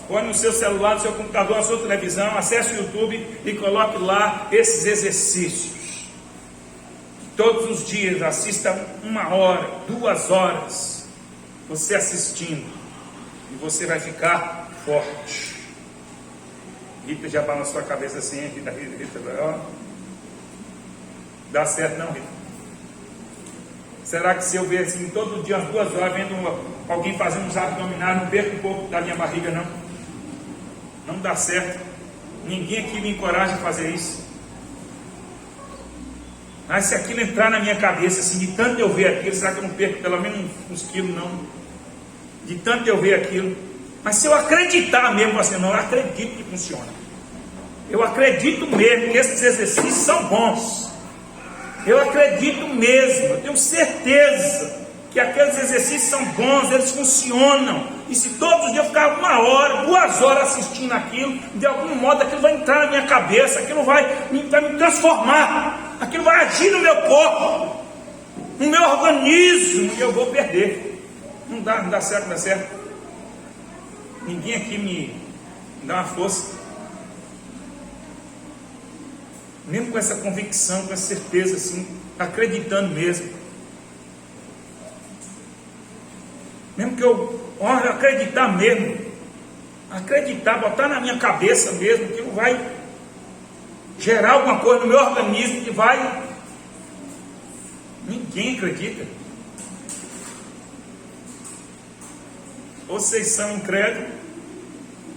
põe no seu celular, no seu computador, na sua televisão, acesse o YouTube e coloque lá esses exercícios. Todos os dias, assista 1 hora, 2 horas, você assistindo, e você vai ficar forte. Rita já balançou sua cabeça assim, Rita, ó. Dá certo não, Rita? Será que se eu ver assim todo dia, umas 2 horas, vendo alguém fazendo uns abdominais, não perco um pouco da minha barriga, não? Não dá certo. Ninguém aqui me encoraja a fazer isso. Mas se aquilo entrar na minha cabeça, assim, de tanto eu ver aquilo, será que eu não perco pelo menos uns quilos, não? De tanto eu ver aquilo. Mas se eu acreditar mesmo, assim, não, eu acredito que funciona. Eu acredito mesmo que esses exercícios são bons. Eu acredito mesmo, eu tenho certeza que aqueles exercícios são bons, eles funcionam. E se todos os dias eu ficar 1 hora, 2 horas assistindo aquilo, de algum modo aquilo vai entrar na minha cabeça, aquilo vai me transformar, aquilo vai agir no meu corpo, no meu organismo, e eu vou perder. Não dá certo, não dá certo. Ninguém aqui me dá uma força. Mesmo com essa convicção, com essa certeza, assim, acreditando mesmo. Mesmo que eu acreditar mesmo, acreditar, botar na minha cabeça mesmo, que vai gerar alguma coisa no meu organismo que vai... Ninguém acredita. Ou vocês são incrédulos,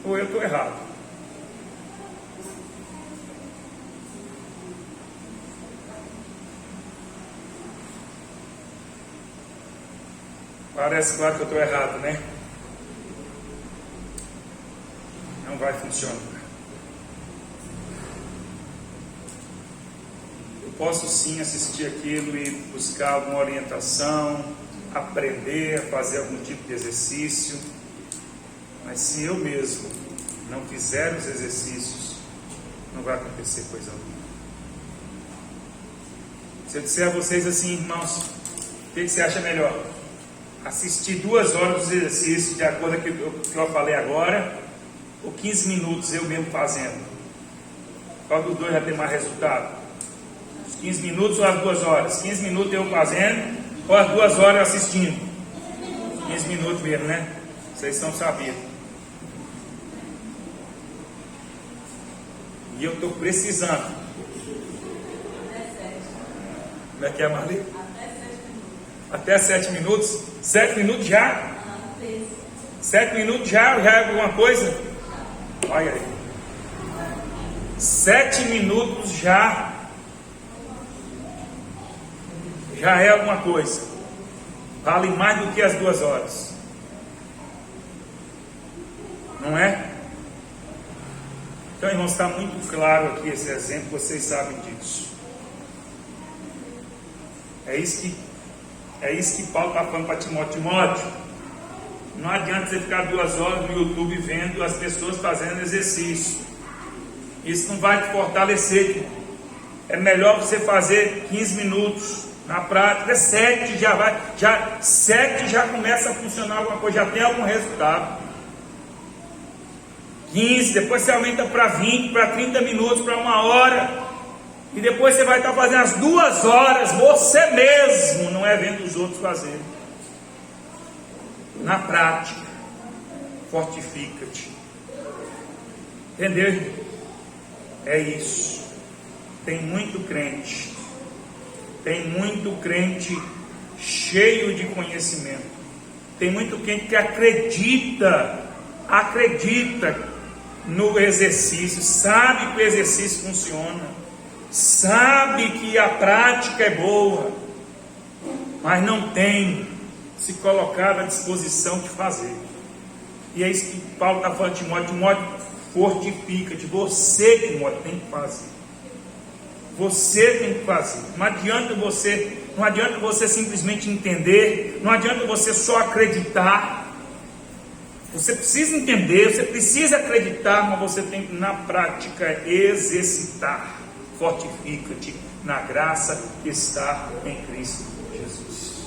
ou eu estou errado. Parece claro que eu estou errado, né? Não vai funcionar. Eu posso sim assistir aquilo e buscar alguma orientação, aprender a fazer algum tipo de exercício, mas se eu mesmo não fizer os exercícios, não vai acontecer coisa alguma. Se eu disser a vocês assim, irmãos, o que você acha melhor? Assistir 2 horas dos exercícios de acordo com o que eu falei agora, ou 15 minutos eu mesmo fazendo? Qual dos dois vai ter mais resultado? Os 15 minutos ou as 2 horas? 15 minutos eu fazendo, ou as 2 horas assistindo? 15 minutos mesmo, né? Vocês estão sabendo. E eu estou precisando. Como é que é, Marli? Até 7 minutos. 7 minutos já? 7 minutos já é alguma coisa? Olha aí. 7 minutos já é alguma coisa. Vale mais do que as 2 horas. Não é? Então, irmãos, está muito claro aqui esse exemplo, vocês sabem disso. É isso que Paulo está falando para Timóteo. Não adianta você ficar 2 horas no YouTube vendo as pessoas fazendo exercício. Isso não vai te fortalecer. É melhor você fazer 15 minutos. Na prática, 7 já começa a funcionar alguma coisa, já tem algum resultado. 15, depois você aumenta para 20, para 30 minutos, para 1 hora. E depois você vai estar fazendo as 2 horas, você mesmo, não é vendo os outros fazerem. Na prática, fortifica-te. Entendeu? É isso. Tem muito crente cheio de conhecimento. Tem muito crente que acredita no exercício, sabe que o exercício funciona, sabe que a prática é boa, mas não tem se colocado à disposição de fazer. E é isso que Paulo está falando de Timóteo. Timóteo, fortifica-te. Você, Timóteo, tem que fazer. Você tem que fazer. Não adianta você simplesmente entender, não adianta você só acreditar. Você precisa entender, você precisa acreditar, mas você tem que, na prática, exercitar. Fortifica-te na graça que está em Cristo Jesus.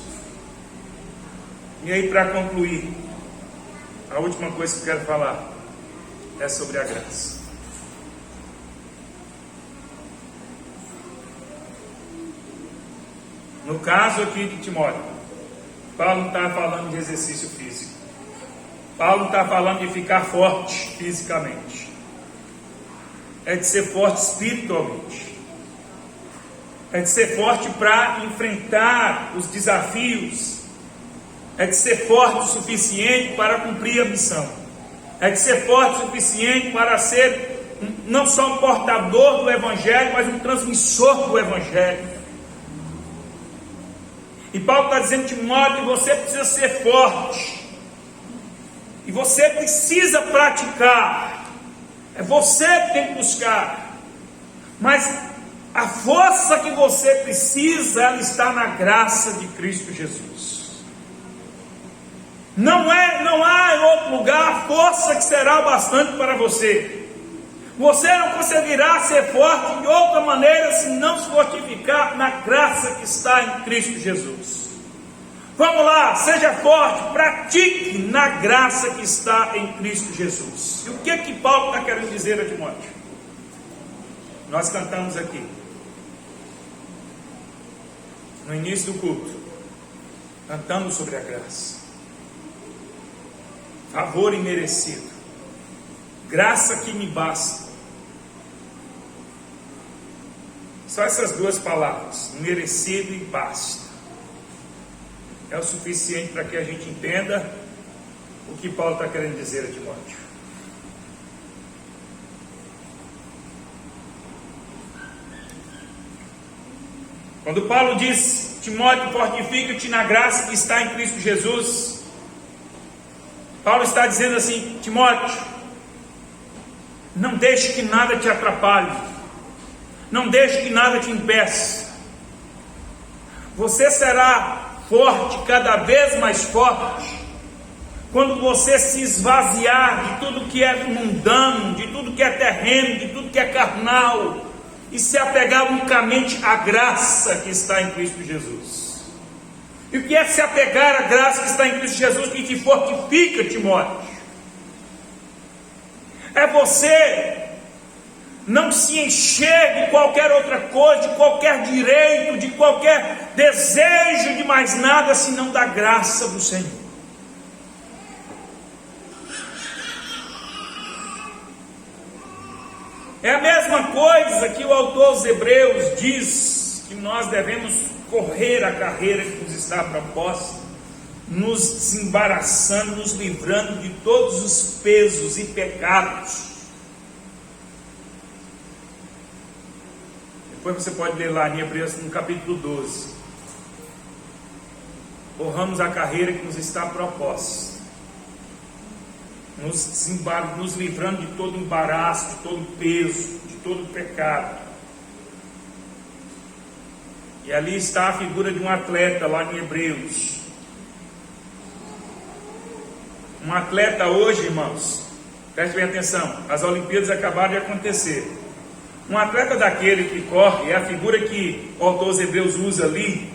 E aí, para concluir, a última coisa que eu quero falar é sobre a graça. No caso aqui de Timóteo, Paulo não está falando de exercício físico. Paulo não está falando de ficar forte fisicamente. É de ser forte espiritualmente. É de ser forte para enfrentar os desafios. É de ser forte o suficiente para cumprir a missão. É de ser forte o suficiente para ser não só um portador do Evangelho, mas um transmissor do Evangelho. E Paulo está dizendo, Timóteo, você precisa ser forte. E você precisa praticar. É você que tem que buscar. Mas a força que você precisa, ela está na graça de Cristo Jesus. Não há em outro lugar força que será bastante para você. Você não conseguirá ser forte de outra maneira se não se fortificar na graça que está em Cristo Jesus. Vamos lá, seja forte, pratique na graça que está em Cristo Jesus. E o que Paulo está querendo dizer a Timóteo? Nós cantamos aqui, no início do culto, cantamos sobre a graça. favor imerecido, graça que me basta. Só essas duas palavras, merecido e basta, é o suficiente para que a gente entenda o que Paulo está querendo dizer a Timóteo. Quando Paulo diz: Timóteo, fortifica-te na graça que está em Cristo Jesus, Paulo está dizendo assim: Timóteo, não deixe que nada te atrapalhe, não deixe que nada te impeça. Você será forte, cada vez mais forte, quando você se esvaziar de tudo que é mundano, de tudo que é terreno, de tudo que é carnal, e se apegar unicamente à graça que está em Cristo Jesus. E o que é se apegar à graça que está em Cristo Jesus, que te fortifica, Timóteo? É você não se encher de qualquer outra coisa, de qualquer direito, de qualquer desejo de mais nada, senão da graça do Senhor. É a mesma coisa que o autor aos Hebreus diz, que nós devemos correr a carreira que nos está proposta, nos desembaraçando, nos livrando de todos os pesos e pecados. Depois você pode ler lá em Hebreus, no capítulo 12. Corramos a carreira que nos está proposta, nos livrando de todo embaraço, de todo peso, de todo pecado. E ali está a figura de um atleta lá em Hebreus. Um atleta hoje, irmãos, preste bem atenção, as Olimpíadas acabaram de acontecer. Um atleta daquele que corre, é a figura que o autor dos Hebreus usa ali.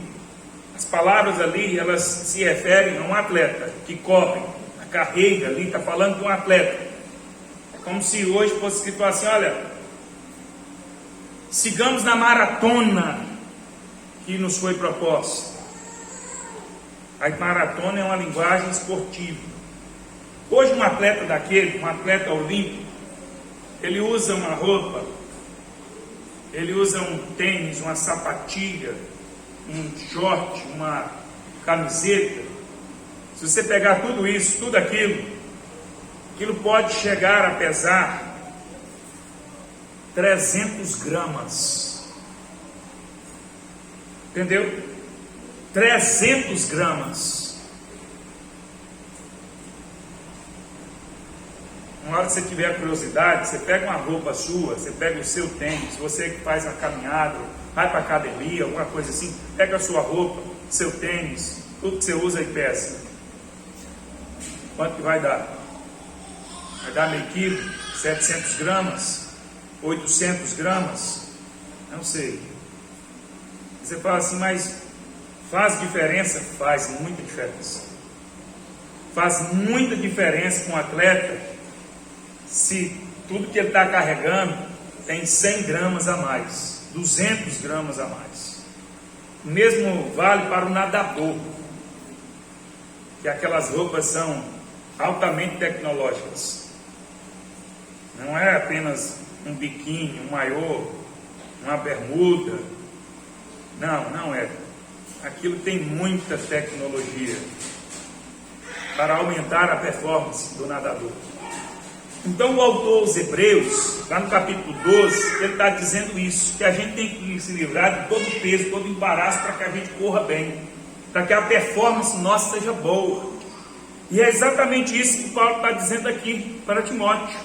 As palavras ali, elas se referem a um atleta que corre. Carreira ali, está falando de um atleta. É como se hoje fosse escrito assim: olha, sigamos na maratona que nos foi proposta. A maratona é uma linguagem esportiva. Hoje um atleta daquele, um atleta olímpico, ele usa uma roupa, ele usa um tênis, uma sapatilha, um short, uma camiseta. Se você pegar tudo isso, tudo aquilo pode chegar a pesar 300 gramas. Entendeu? 300 gramas. Uma hora que você tiver curiosidade, você pega uma roupa sua, você pega o seu tênis, você que faz uma caminhada, vai para a academia, alguma coisa assim, pega a sua roupa, seu tênis, tudo que você usa e pesa. Quanto que vai dar? Vai dar meio quilo? 700 gramas? 800 gramas? Não sei. Você fala assim, mas faz diferença? Faz muita diferença. Faz muita diferença com um atleta se tudo que ele está carregando tem 100 gramas a mais, 200 gramas a mais. O mesmo vale para o nadador, que aquelas roupas são altamente tecnológicas. Não é apenas um biquíni, um maiô, uma bermuda. Não é. Aquilo tem muita tecnologia para aumentar a performance do nadador. Então o autor aos Hebreus, lá no capítulo 12, ele está dizendo isso, que a gente tem que se livrar de todo o peso, todo o embaraço, para que a gente corra bem, para que a performance nossa seja boa. E é exatamente isso que Paulo está dizendo aqui para Timóteo: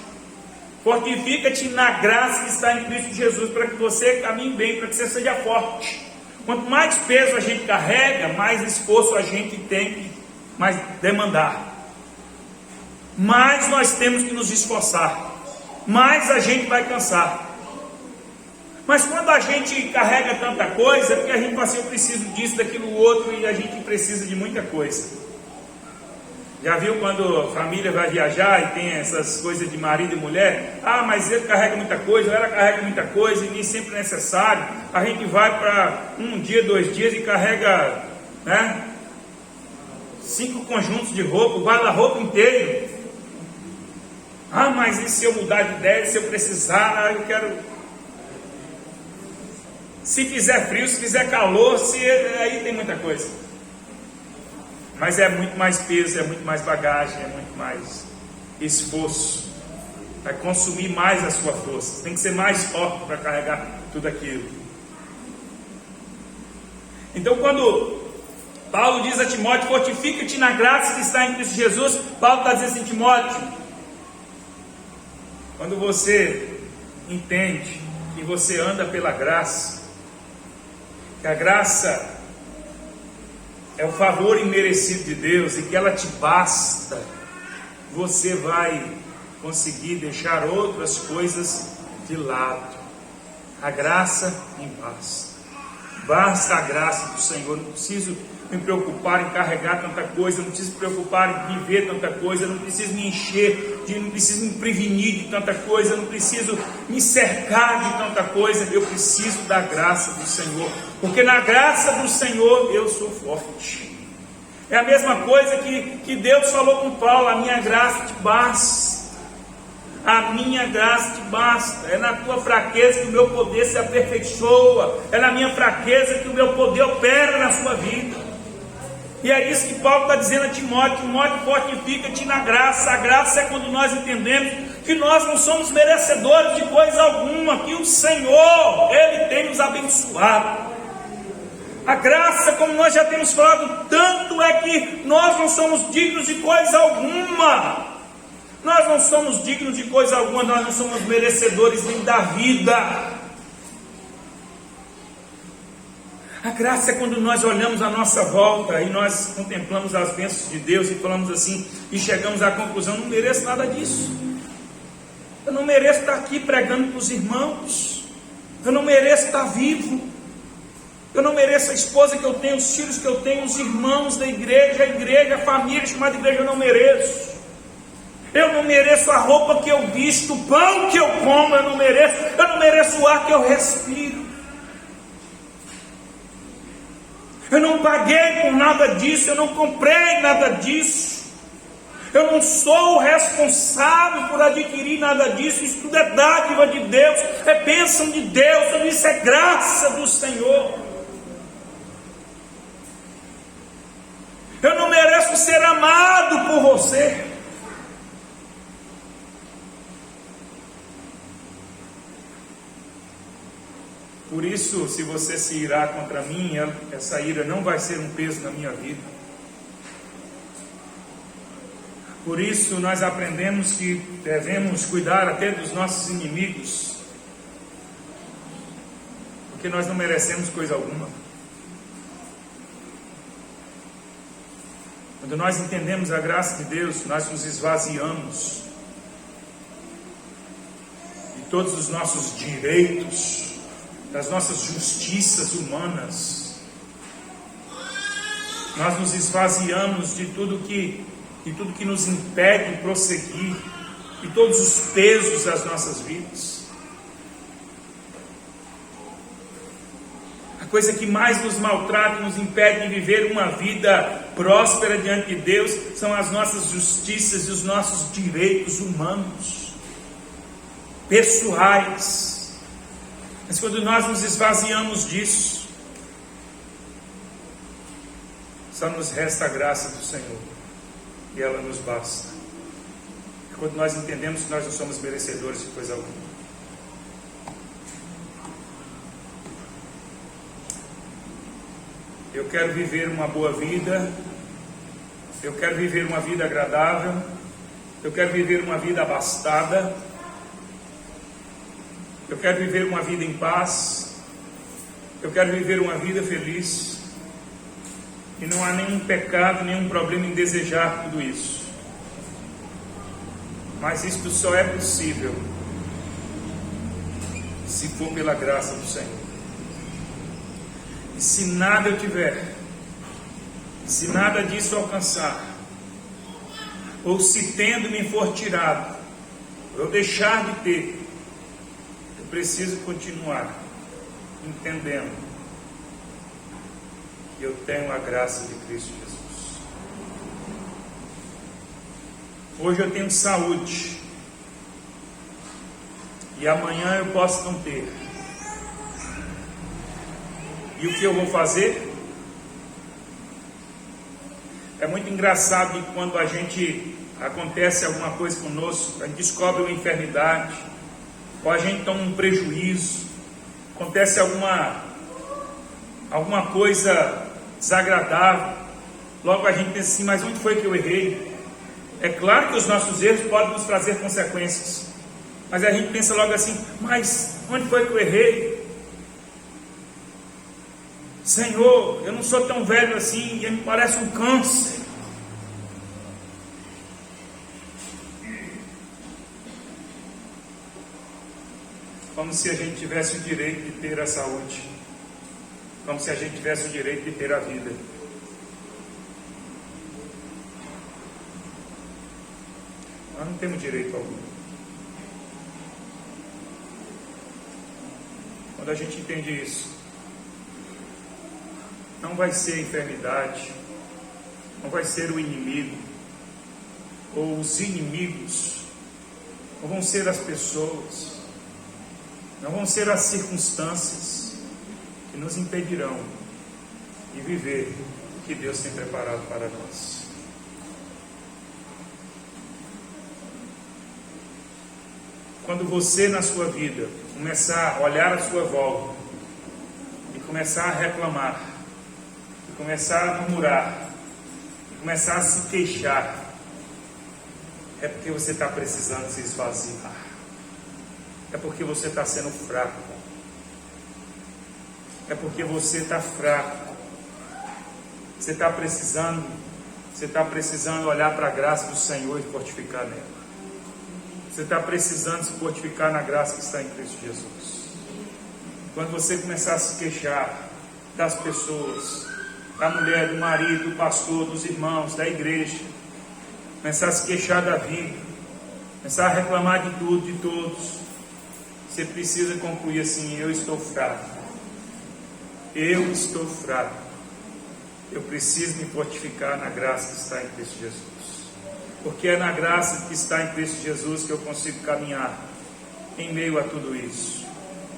fortifica-te na graça que está em Cristo Jesus, para que você caminhe bem, para que você seja forte. Quanto mais peso a gente carrega, mais esforço a gente tem que mais demandar, mais nós temos que nos esforçar, mais a gente vai cansar. Mas quando a gente carrega tanta coisa, é porque a gente fala assim: eu preciso disso, daquilo, outro, e a gente precisa de muita coisa. Já viu quando a família vai viajar e tem essas coisas de marido e mulher? Ah, mas ele carrega muita coisa, ela carrega muita coisa, e nem sempre é necessário. A gente vai para um dia, 2 dias e carrega, 5 conjuntos de roupa, o guarda-roupa inteiro. Ah, mas e se eu mudar de ideia, se eu precisar, eu quero... Se fizer frio, se fizer calor, aí tem muita coisa. Mas é muito mais peso, é muito mais bagagem, é muito mais esforço. Vai consumir mais a sua força. Tem que ser mais forte para carregar tudo aquilo. Então, quando Paulo diz a Timóteo, fortifica-te na graça que está em Cristo Jesus, Paulo está dizendo assim, Timóteo, quando você entende que você anda pela graça, que a graça é o favor imerecido de Deus e que ela te basta, você vai conseguir deixar outras coisas de lado. A graça me basta. Basta a graça do Senhor. Não preciso me preocupar em carregar tanta coisa, não preciso me preocupar em viver tanta coisa, não preciso me encher, não preciso me prevenir de tanta coisa, não preciso me cercar de tanta coisa. Eu preciso da graça do Senhor, porque na graça do Senhor eu sou forte. É a mesma coisa que Deus falou com Paulo: a minha graça te basta. A minha graça te basta. É na tua fraqueza que o meu poder se aperfeiçoa. É na minha fraqueza que o meu poder opera na sua vida. E é isso que Paulo está dizendo a Timóteo. Timóteo, fortifica-te na graça. A graça é quando nós entendemos que nós não somos merecedores de coisa alguma, que o Senhor, Ele tem nos abençoado. A graça, como nós já temos falado tanto, é que nós não somos dignos de coisa alguma. Nós não somos dignos de coisa alguma, nós não somos merecedores nem da vida. A graça é quando nós olhamos à nossa volta e nós contemplamos as bênçãos de Deus e falamos assim, e chegamos à conclusão: não mereço nada disso. Eu não mereço estar aqui pregando para os irmãos. Eu não mereço estar vivo. Eu não mereço a esposa que eu tenho, os filhos que eu tenho, os irmãos da igreja, a família chamada igreja. Eu não mereço. Eu não mereço a roupa que eu visto, o pão que eu como, eu não mereço o ar que eu respiro. Eu não paguei por nada disso, eu não comprei nada disso. Eu não sou responsável por adquirir nada disso. Isso tudo é dádiva de Deus, é bênção de Deus, isso é graça do Senhor. Eu não mereço ser amado por você. Por isso, se você se irar contra mim, essa ira não vai ser um peso na minha vida. Por isso, nós aprendemos que devemos cuidar até dos nossos inimigos, porque nós não merecemos coisa alguma. Quando nós entendemos a graça de Deus, nós nos esvaziamos de todos os nossos direitos, das nossas justiças humanas. Nós nos esvaziamos de tudo que nos impede de prosseguir, de todos os pesos das nossas vidas. A coisa que mais nos maltrata e nos impede de viver uma vida próspera diante de Deus são as nossas justiças e os nossos direitos humanos, pessoais. Mas quando nós nos esvaziamos disso, só nos resta a graça do Senhor, e ela nos basta. É quando nós entendemos que nós não somos merecedores de coisa alguma. Eu quero viver uma boa vida, eu quero viver uma vida agradável, eu quero viver uma vida abastada, eu quero viver uma vida em paz, eu quero viver uma vida feliz, e não há nenhum pecado, nenhum problema em desejar tudo isso. Mas isto só é possível se for pela graça do Senhor. E se nada eu tiver, se nada disso alcançar, ou se tendo me for tirado, eu deixar de ter, eu preciso continuar entendendo que eu tenho a graça de Cristo Jesus. Hoje eu tenho saúde, e amanhã eu posso não ter. E o que eu vou fazer? É muito engraçado que quando acontece alguma coisa conosco, a gente descobre uma enfermidade, ou a gente toma um prejuízo, acontece alguma coisa desagradável, logo a gente pensa assim, mas onde foi que eu errei? É claro que os nossos erros podem nos trazer consequências, mas a gente pensa logo assim, mas onde foi que eu errei? Senhor, eu não sou tão velho assim, e me parece um câncer. Como se a gente tivesse o direito de ter a saúde, como se a gente tivesse o direito de ter a vida. Nós não temos direito algum. Quando a gente entende isso, não vai ser a enfermidade, não vai ser o inimigo, ou os inimigos, não vão ser as pessoas, não vão ser as circunstâncias que nos impedirão de viver o que Deus tem preparado para nós. Quando você na sua vida começar a olhar à sua volta e começar a reclamar, e começar a murmurar, e começar a se queixar, é porque você está precisando se esvaziar, é porque você está sendo fraco, é porque você está fraco, você está precisando olhar para a graça do Senhor e fortificar nela. Você está precisando se fortificar na graça que está em Cristo Jesus. Quando você começar a se queixar das pessoas, da mulher, do marido, do pastor, dos irmãos, da igreja, começar a se queixar da vida, começar a reclamar de tudo, de todos, você precisa concluir assim: eu estou fraco, eu estou fraco, eu preciso me fortificar na graça que está em Cristo Jesus. Porque é na graça que está em Cristo Jesus que eu consigo caminhar em meio a tudo isso.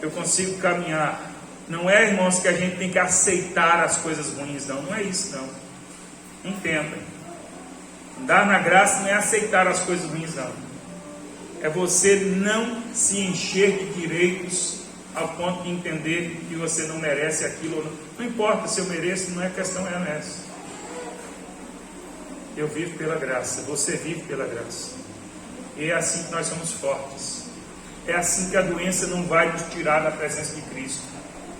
Eu consigo caminhar. Não é, irmãos, que a gente tem que aceitar as coisas ruins, não. Não é isso, não. Entendam. Andar na graça não é aceitar as coisas ruins, não. É você não se encher de direitos ao ponto de entender que você não merece aquilo ou não. Não importa se eu mereço, não é questão essa. Eu vivo pela graça, você vive pela graça. E é assim que nós somos fortes. É assim que a doença não vai nos tirar da presença de Cristo.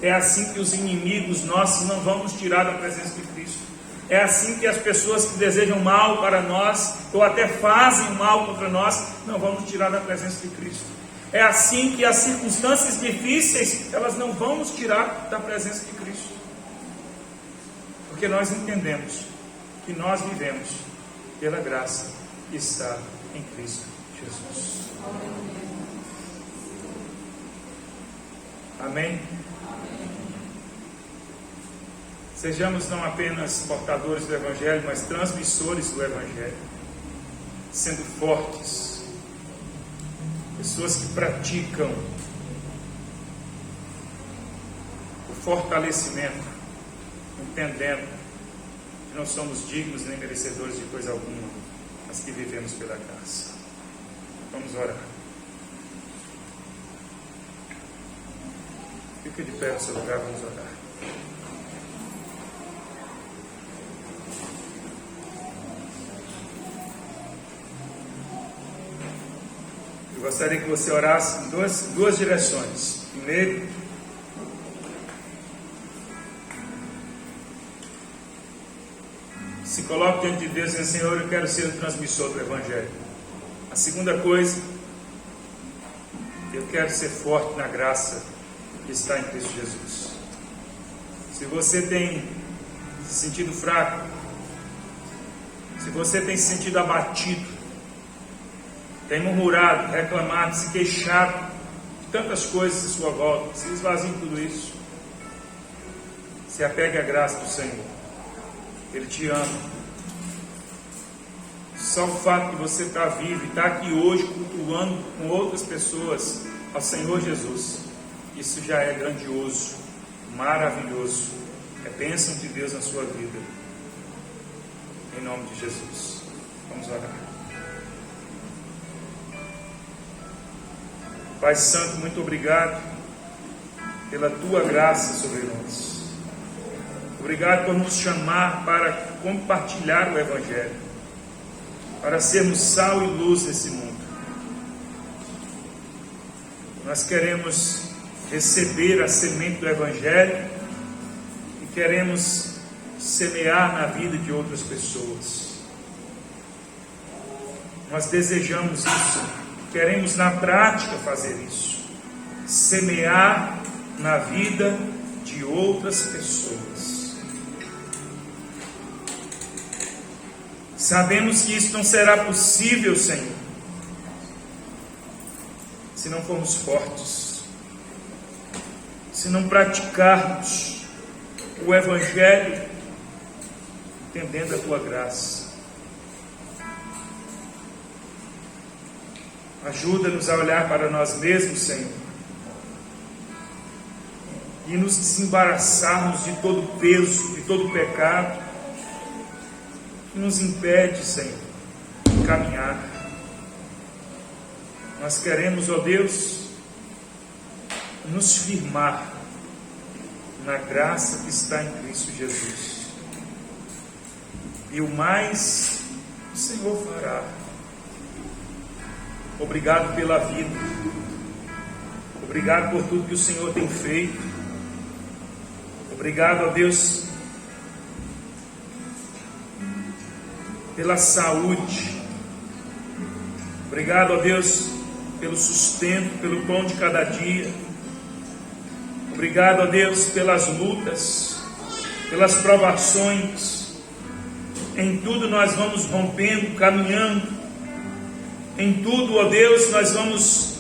É assim que os inimigos nossos não vão nos tirar da presença de Cristo. É assim que as pessoas que desejam mal para nós, ou até fazem mal contra nós, não vão nos tirar da presença de Cristo. É assim que as circunstâncias difíceis, elas não vão nos tirar da presença de Cristo. Porque nós entendemos que nós vivemos pela graça que está em Cristo Jesus. Amém? Sejamos não apenas portadores do Evangelho, mas transmissores do Evangelho, sendo fortes, pessoas que praticam o fortalecimento, entendendo não somos dignos nem merecedores de coisa alguma, mas que vivemos pela graça. Vamos orar. Fica de pé no seu lugar, vamos orar. Eu gostaria que você orasse em duas direções. Primeiro, se coloque diante de Deus e diz: Senhor, eu quero ser o transmissor do Evangelho. A segunda coisa, eu quero ser forte na graça que está em Cristo Jesus. Se você tem se sentido fraco, se você tem se sentido abatido, tem murmurado, reclamado, se queixado de tantas coisas à sua volta, se esvazie de tudo isso. Se apegue à graça do Senhor. Ele te ama. Só o fato de você estar vivo e estar aqui hoje cultuando com outras pessoas ao Senhor Jesus. Isso já é grandioso, maravilhoso. É bênção de Deus na sua vida. Em nome de Jesus. Vamos orar. Pai Santo, muito obrigado pela tua graça sobre nós. Obrigado por nos chamar para compartilhar o Evangelho, para sermos sal e luz nesse mundo. Nós queremos receber a semente do Evangelho e queremos semear na vida de outras pessoas. Nós desejamos isso, queremos na prática fazer isso, semear na vida de outras pessoas. Sabemos que isso não será possível, Senhor, se não formos fortes, se não praticarmos o Evangelho, entendendo a tua graça. Ajuda-nos a olhar para nós mesmos, Senhor, e nos desembaraçarmos de todo o peso, de todo o pecado que nos impede, Senhor, de caminhar. Nós queremos, ó Deus, nos firmar na graça que está em Cristo Jesus. E o mais o Senhor fará. Obrigado pela vida. Obrigado por tudo que o Senhor tem feito. Obrigado, ó Deus, pela saúde. Obrigado, ó Deus, pelo sustento, pelo pão de cada dia. Obrigado, ó Deus, pelas lutas, pelas provações. Em tudo nós vamos rompendo, caminhando. Em tudo, ó Deus, nós vamos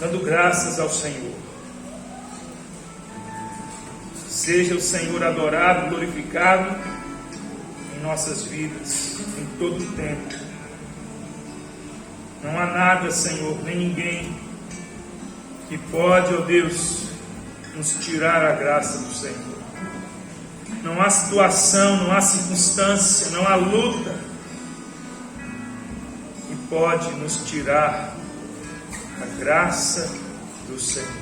dando graças ao Senhor. Seja o Senhor adorado, glorificado em nossas vidas, em todo o tempo. Não há nada, Senhor, nem ninguém que pode, ó Deus, nos tirar a graça do Senhor. Não há situação, não há circunstância, não há luta que pode nos tirar a graça do Senhor.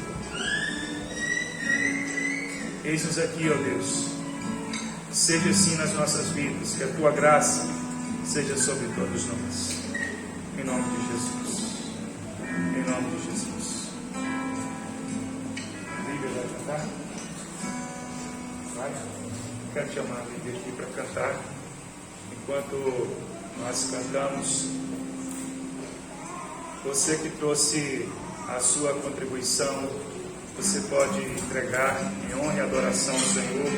Eis-nos aqui, ó Deus. Seja assim nas nossas vidas, que a tua graça seja sobre todos nós. Em nome de Jesus. Em nome de Jesus. Lívia vai cantar? Vai. Quero chamar a Lívia aqui para cantar. Enquanto nós cantamos, você que trouxe a sua contribuição, você pode entregar em honra e adoração ao Senhor.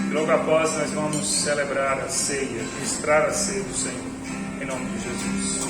E logo após nós vamos celebrar a ceia, ministrar a ceia do Senhor, em nome de Jesus.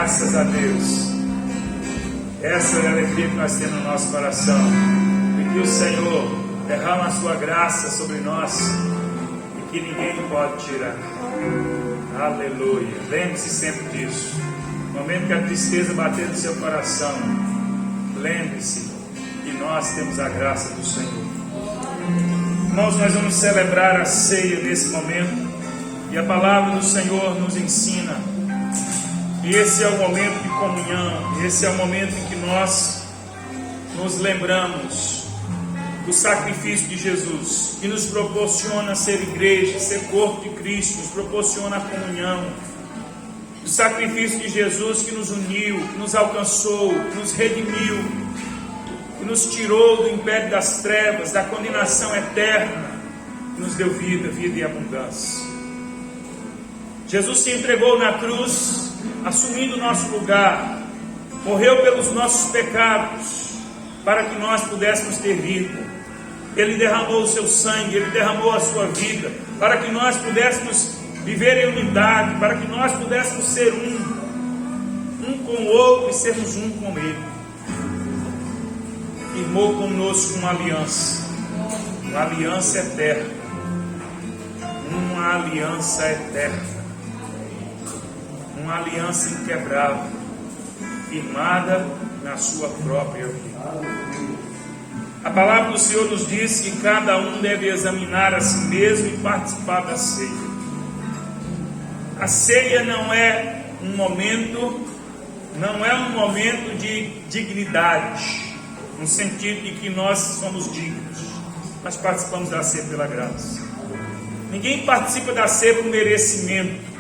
Graças a Deus. Essa é a alegria que nós temos no nosso coração. E que o Senhor derrama a sua graça sobre nós e que ninguém pode tirar. Aleluia. Lembre-se sempre disso. No momento que a tristeza bater no seu coração, lembre-se que nós temos a graça do Senhor. Irmãos, nós vamos celebrar a ceia nesse momento. E a palavra do Senhor nos ensina. E esse é o momento de comunhão. Esse é o momento em que nós nos lembramos do sacrifício de Jesus, que nos proporciona ser igreja, ser corpo de Cristo, nos proporciona a comunhão. O sacrifício de Jesus que nos uniu, que nos alcançou, que nos redimiu, que nos tirou do império das trevas, da condenação eterna, que nos deu vida, vida e abundância. Jesus se entregou na cruz, assumindo o nosso lugar, morreu pelos nossos pecados, para que nós pudéssemos ter vida. Ele derramou o seu sangue, Ele derramou a sua vida, para que nós pudéssemos viver em unidade, para que nós pudéssemos ser um com o outro e sermos um com Ele. Firmou conosco uma aliança eterna, uma aliança eterna. Uma aliança inquebrável, firmada na sua própria vida. A palavra do Senhor nos diz que cada um deve examinar a si mesmo e participar da ceia. A ceia não é um momento de dignidade, no sentido de que nós somos dignos. Nós participamos da ceia pela graça. Ninguém participa da ceia por merecimento.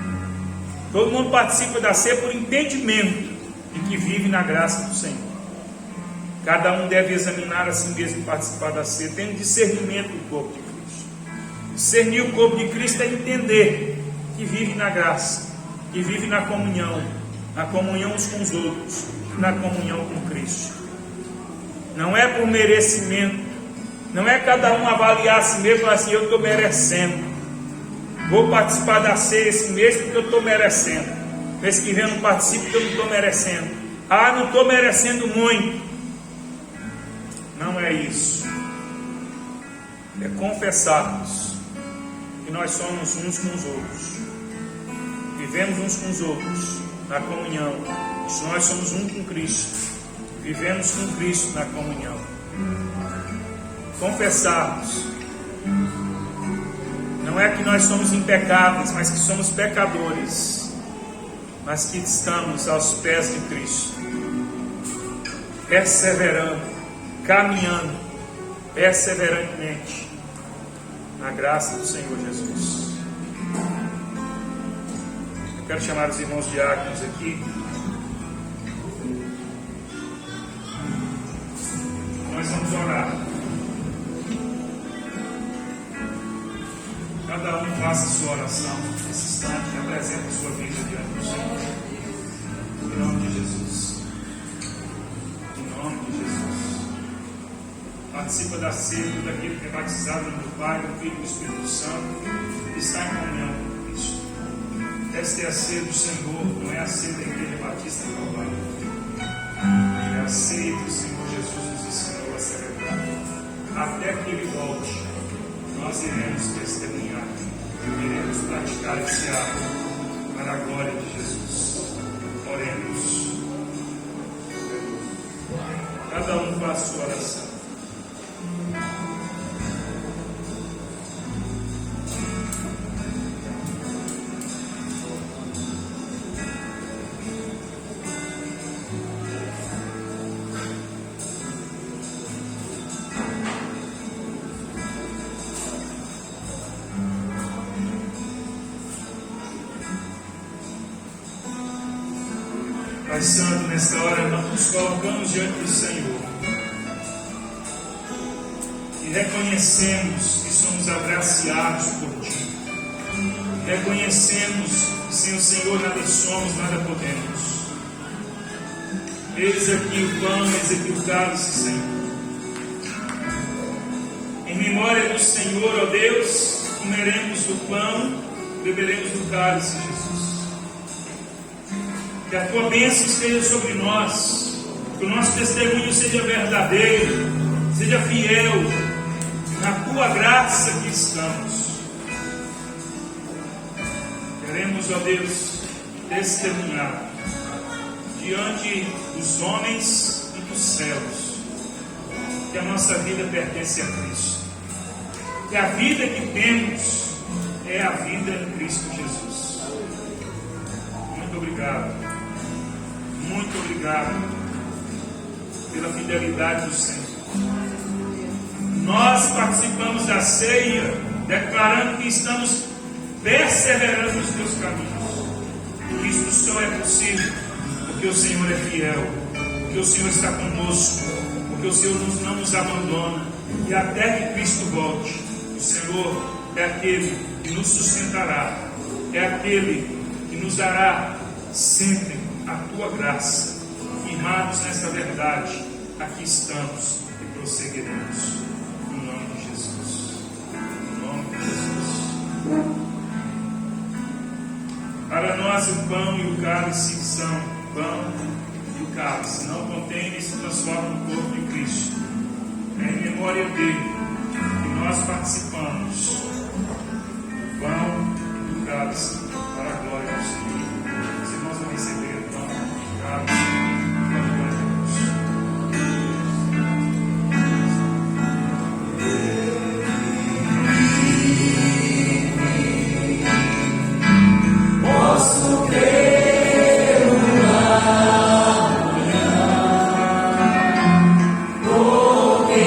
Todo mundo participa da ceia por entendimento de que vive na graça do Senhor. Cada um deve examinar a si mesmo e participar da ceia, tendo discernimento do corpo de Cristo. Discernir o corpo de Cristo é entender que vive na graça, que vive na comunhão uns com os outros, na comunhão com Cristo. Não é por merecimento, não é cada um avaliar a si mesmo assim, eu estou merecendo. Vou participar da ceia esse mês porque eu estou merecendo. Mês que vem eu não participo porque eu não estou merecendo. Ah, não estou merecendo muito. Não é isso. É confessarmos que nós somos uns com os outros. Vivemos uns com os outros na comunhão. Nós somos um com Cristo. Vivemos com Cristo na comunhão. Confessarmos. Não é que nós somos impecáveis, mas que somos pecadores, mas que estamos aos pés de Cristo, perseverando, caminhando, perseverantemente, na graça do Senhor Jesus. Eu quero chamar os irmãos diáconos aqui. Nós vamos orar. Cada um faça a sua oração nesse instante, apresenta a sua vida diante do Senhor. Em nome de Jesus. Em nome de Jesus. Participa da ceia daquele que é batizado no Pai, do Filho e do Espírito Santo, que está em comunhão com Cristo. Esta é a ceia do Senhor, não é a ceia da Igreja Batista Calvário. É a ceia que o Senhor Jesus nos ensinou a celebrar. Até que Ele volte, nós iremos testemunhar, iremos praticar esse ato para a glória de Jesus. Oremos. Cada um faça a sua oração. Pai Santo, nesta hora nós nos colocamos diante do Senhor e reconhecemos que somos agraciados por Ti. Reconhecemos que sem o Senhor nada somos, nada podemos. Eis aqui o pão, eis aqui o cálice, Senhor. Em memória do Senhor, ó Deus, comeremos do pão, beberemos do cálice, Jesus. Que a tua bênção esteja sobre nós, que o nosso testemunho seja verdadeiro, seja fiel, na tua graça que estamos. Queremos, ó Deus, testemunhar diante dos homens e dos céus que a nossa vida pertence a Cristo, que a vida que temos é a vida em Cristo Jesus. Muito obrigado, muito obrigado pela fidelidade do Senhor. Nós participamos da ceia declarando que estamos perseverando nos teus caminhos, que isto só é possível porque o Senhor é fiel, porque o Senhor está conosco, porque o Senhor não nos abandona, e até que Cristo volte, o Senhor é aquele que nos sustentará, é aquele que nos dará sempre a tua graça. Firmados nesta verdade, aqui estamos e prosseguiremos. Em nome de Jesus. Em nome de Jesus. Para nós o pão e o cálice são pão e o cálice, não contém e se transforma no corpo de Cristo. É em memória dele que nós participamos do pão e do cálice para a glória do Senhor. Os irmãos vão receber o pão e o cálice para a glória de Deus. Posso crer no amanhã, porque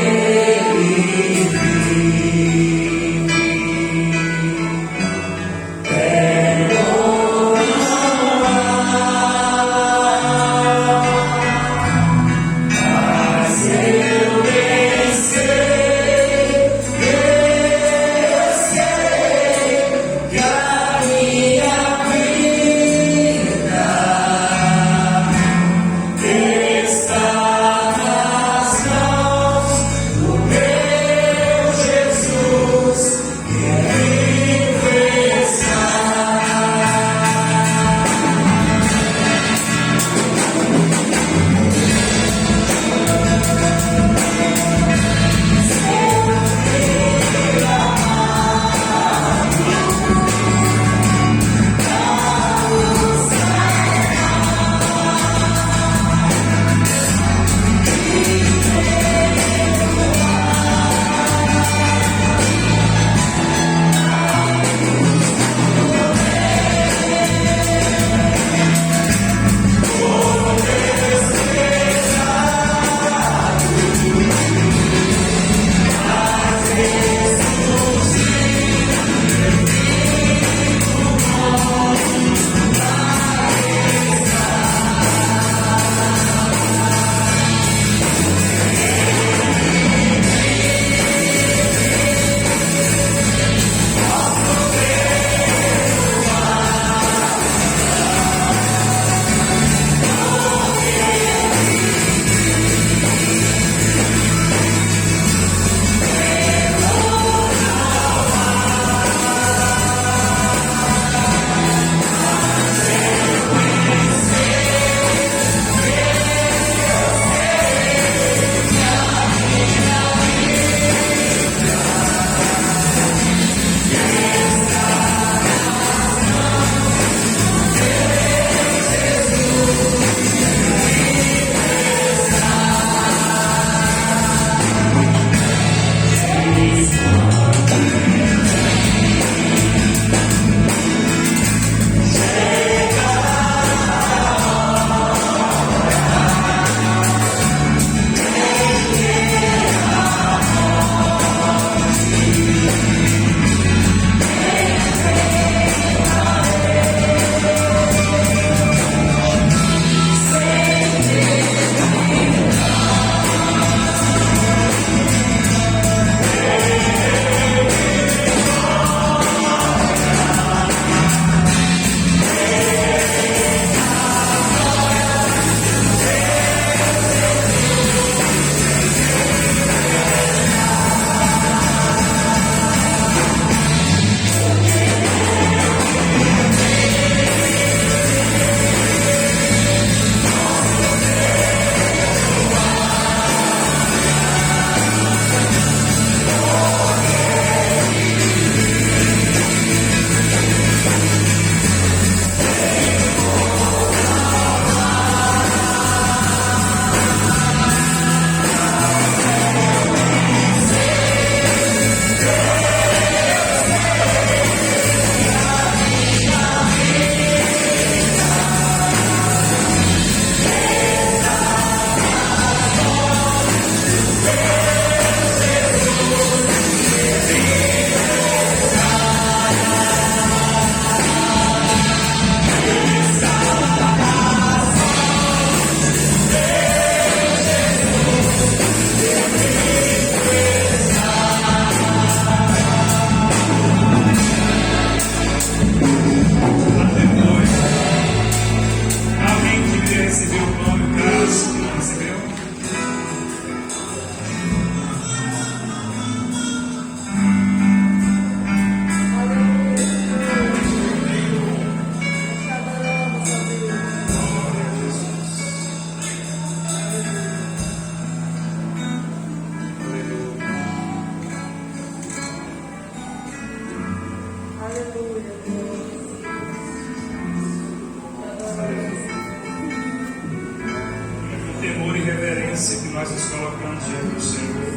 presença que nós nos colocamos diante do Senhor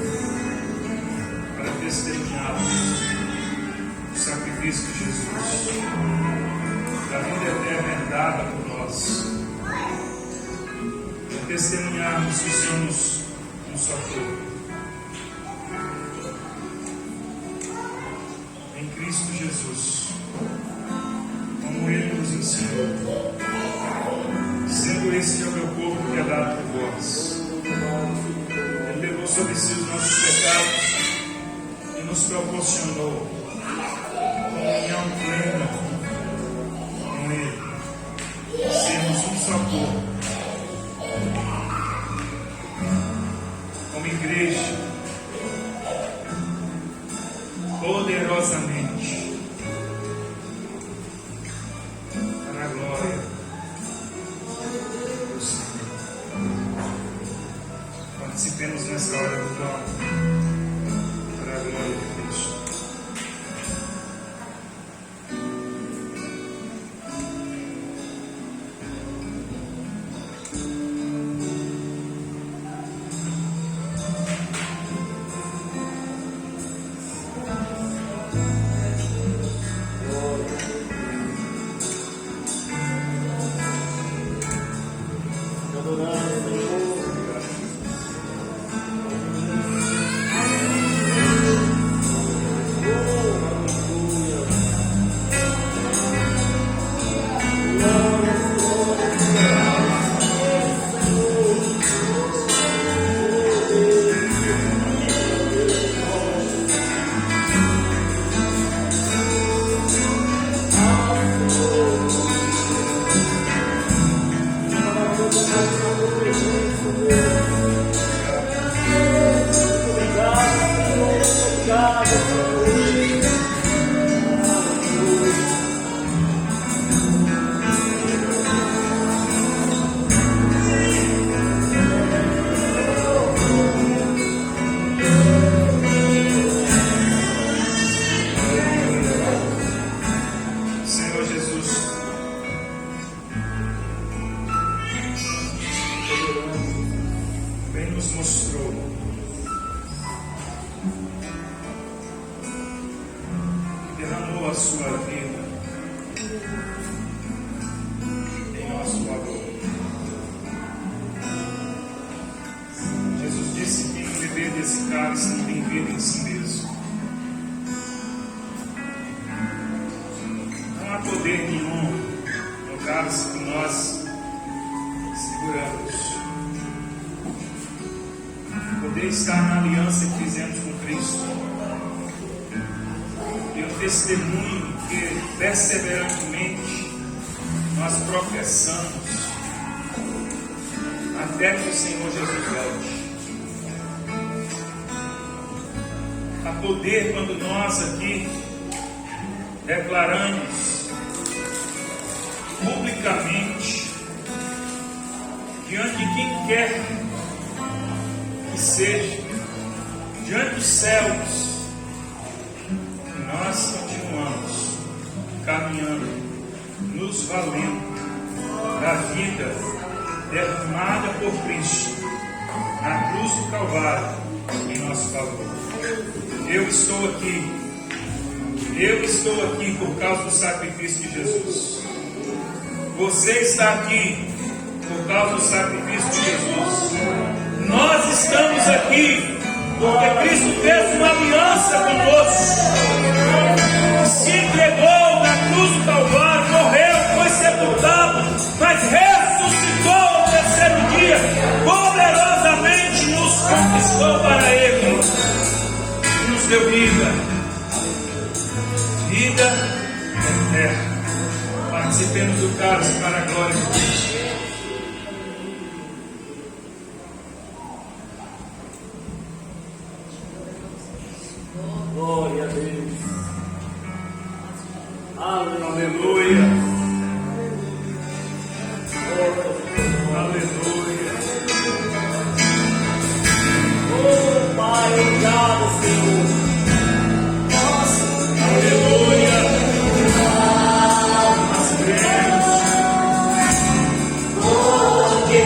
para testemunharmos o sacrifício de Jesus, da vida eterna herdada por nós, para testemunharmos que somos um só corpo. Em Cristo Jesus, como Ele nos ensinou, sendo esse o meu corpo que é dado por vós. Ele levou sobre si os nossos pecados e nos proporcionou comunhão plena com Ele, sermos um só corpo, como igreja, poderosamente, para a glória do Senhor. Participemos nessa hora do pão, para a glória de Cristo. Derramou a sua vida em nosso favor. Jesus disse que quem beber desse cálice não tem vida em si mesmo. Não há poder nenhum no cálice que nós seguramos. O poder está na aliança que fizemos com Cristo. E o testemunho que perseverantemente nós professamos até que o Senhor Jesus volte. Há poder quando nós aqui declaramos publicamente diante de quem quer que seja, diante dos céus, nós continuamos caminhando, nos valendo da vida derramada por Cristo na cruz do Calvário em nosso favor. Eu estou aqui por causa do sacrifício de Jesus. Você está aqui por causa do sacrifício de Jesus. Nós estamos aqui porque Cristo fez uma aliança conosco, se entregou na cruz do Calvário, morreu, foi sepultado, mas ressuscitou ao terceiro dia, poderosamente nos conquistou para Ele, nos deu vida eterna. Participemos do cálice para a glória de Deus. Glória a Deus. Aleluia. Aleluia. Oh, Pai, obrigado, Senhor. Aleluia. Nós cremos. Oh, que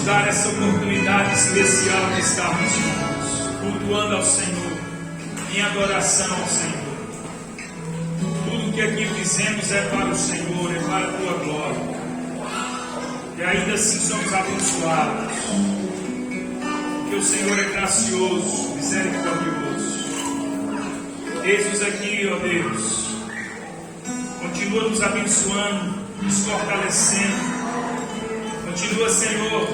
dar essa oportunidade especial de estarmos juntos, cultuando ao Senhor, em adoração ao Senhor. Tudo que aqui fizemos é para o Senhor, é para a tua glória. E ainda assim somos abençoados, porque o Senhor é gracioso, misericordioso. Eis-nos aqui, ó Deus, continua nos abençoando, nos fortalecendo. Continua, Senhor,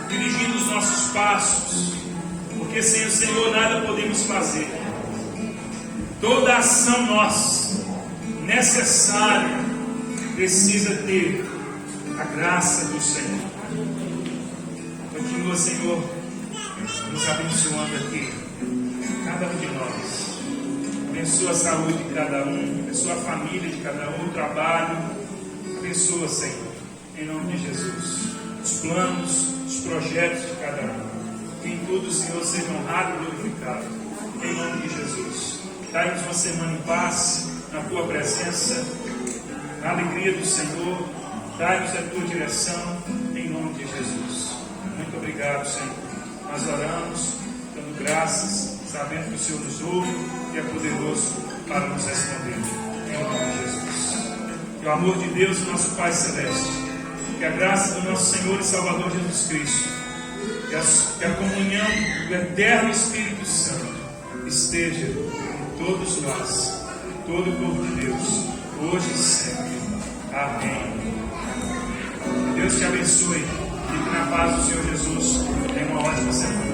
dirigindo os nossos passos, porque sem o Senhor nada podemos fazer. Toda ação nossa necessária precisa ter a graça do Senhor. Continua, Senhor, nos abençoando aqui, cada um de nós. Abençoa a saúde de cada um, abençoa a família de cada um, o trabalho. Abençoa, Senhor, em nome de Jesus, os planos, os projetos de cada um. Que em tudo o Senhor seja honrado e glorificado, em nome de Jesus. Dai-nos uma semana em paz, na tua presença, na alegria do Senhor. Dai-nos a tua direção, em nome de Jesus. Muito obrigado, Senhor. Nós oramos, dando graças, sabendo que o Senhor nos ouve e é poderoso para nos responder, em nome de Jesus. Que o amor de Deus, nosso Pai Celeste, que a graça do nosso Senhor e Salvador Jesus Cristo, que a comunhão do eterno Espírito Santo esteja com todos nós, todo o povo de Deus, hoje e sempre. Amém. Deus te abençoe. Fique na paz do Senhor Jesus. Tenha uma ótima semana.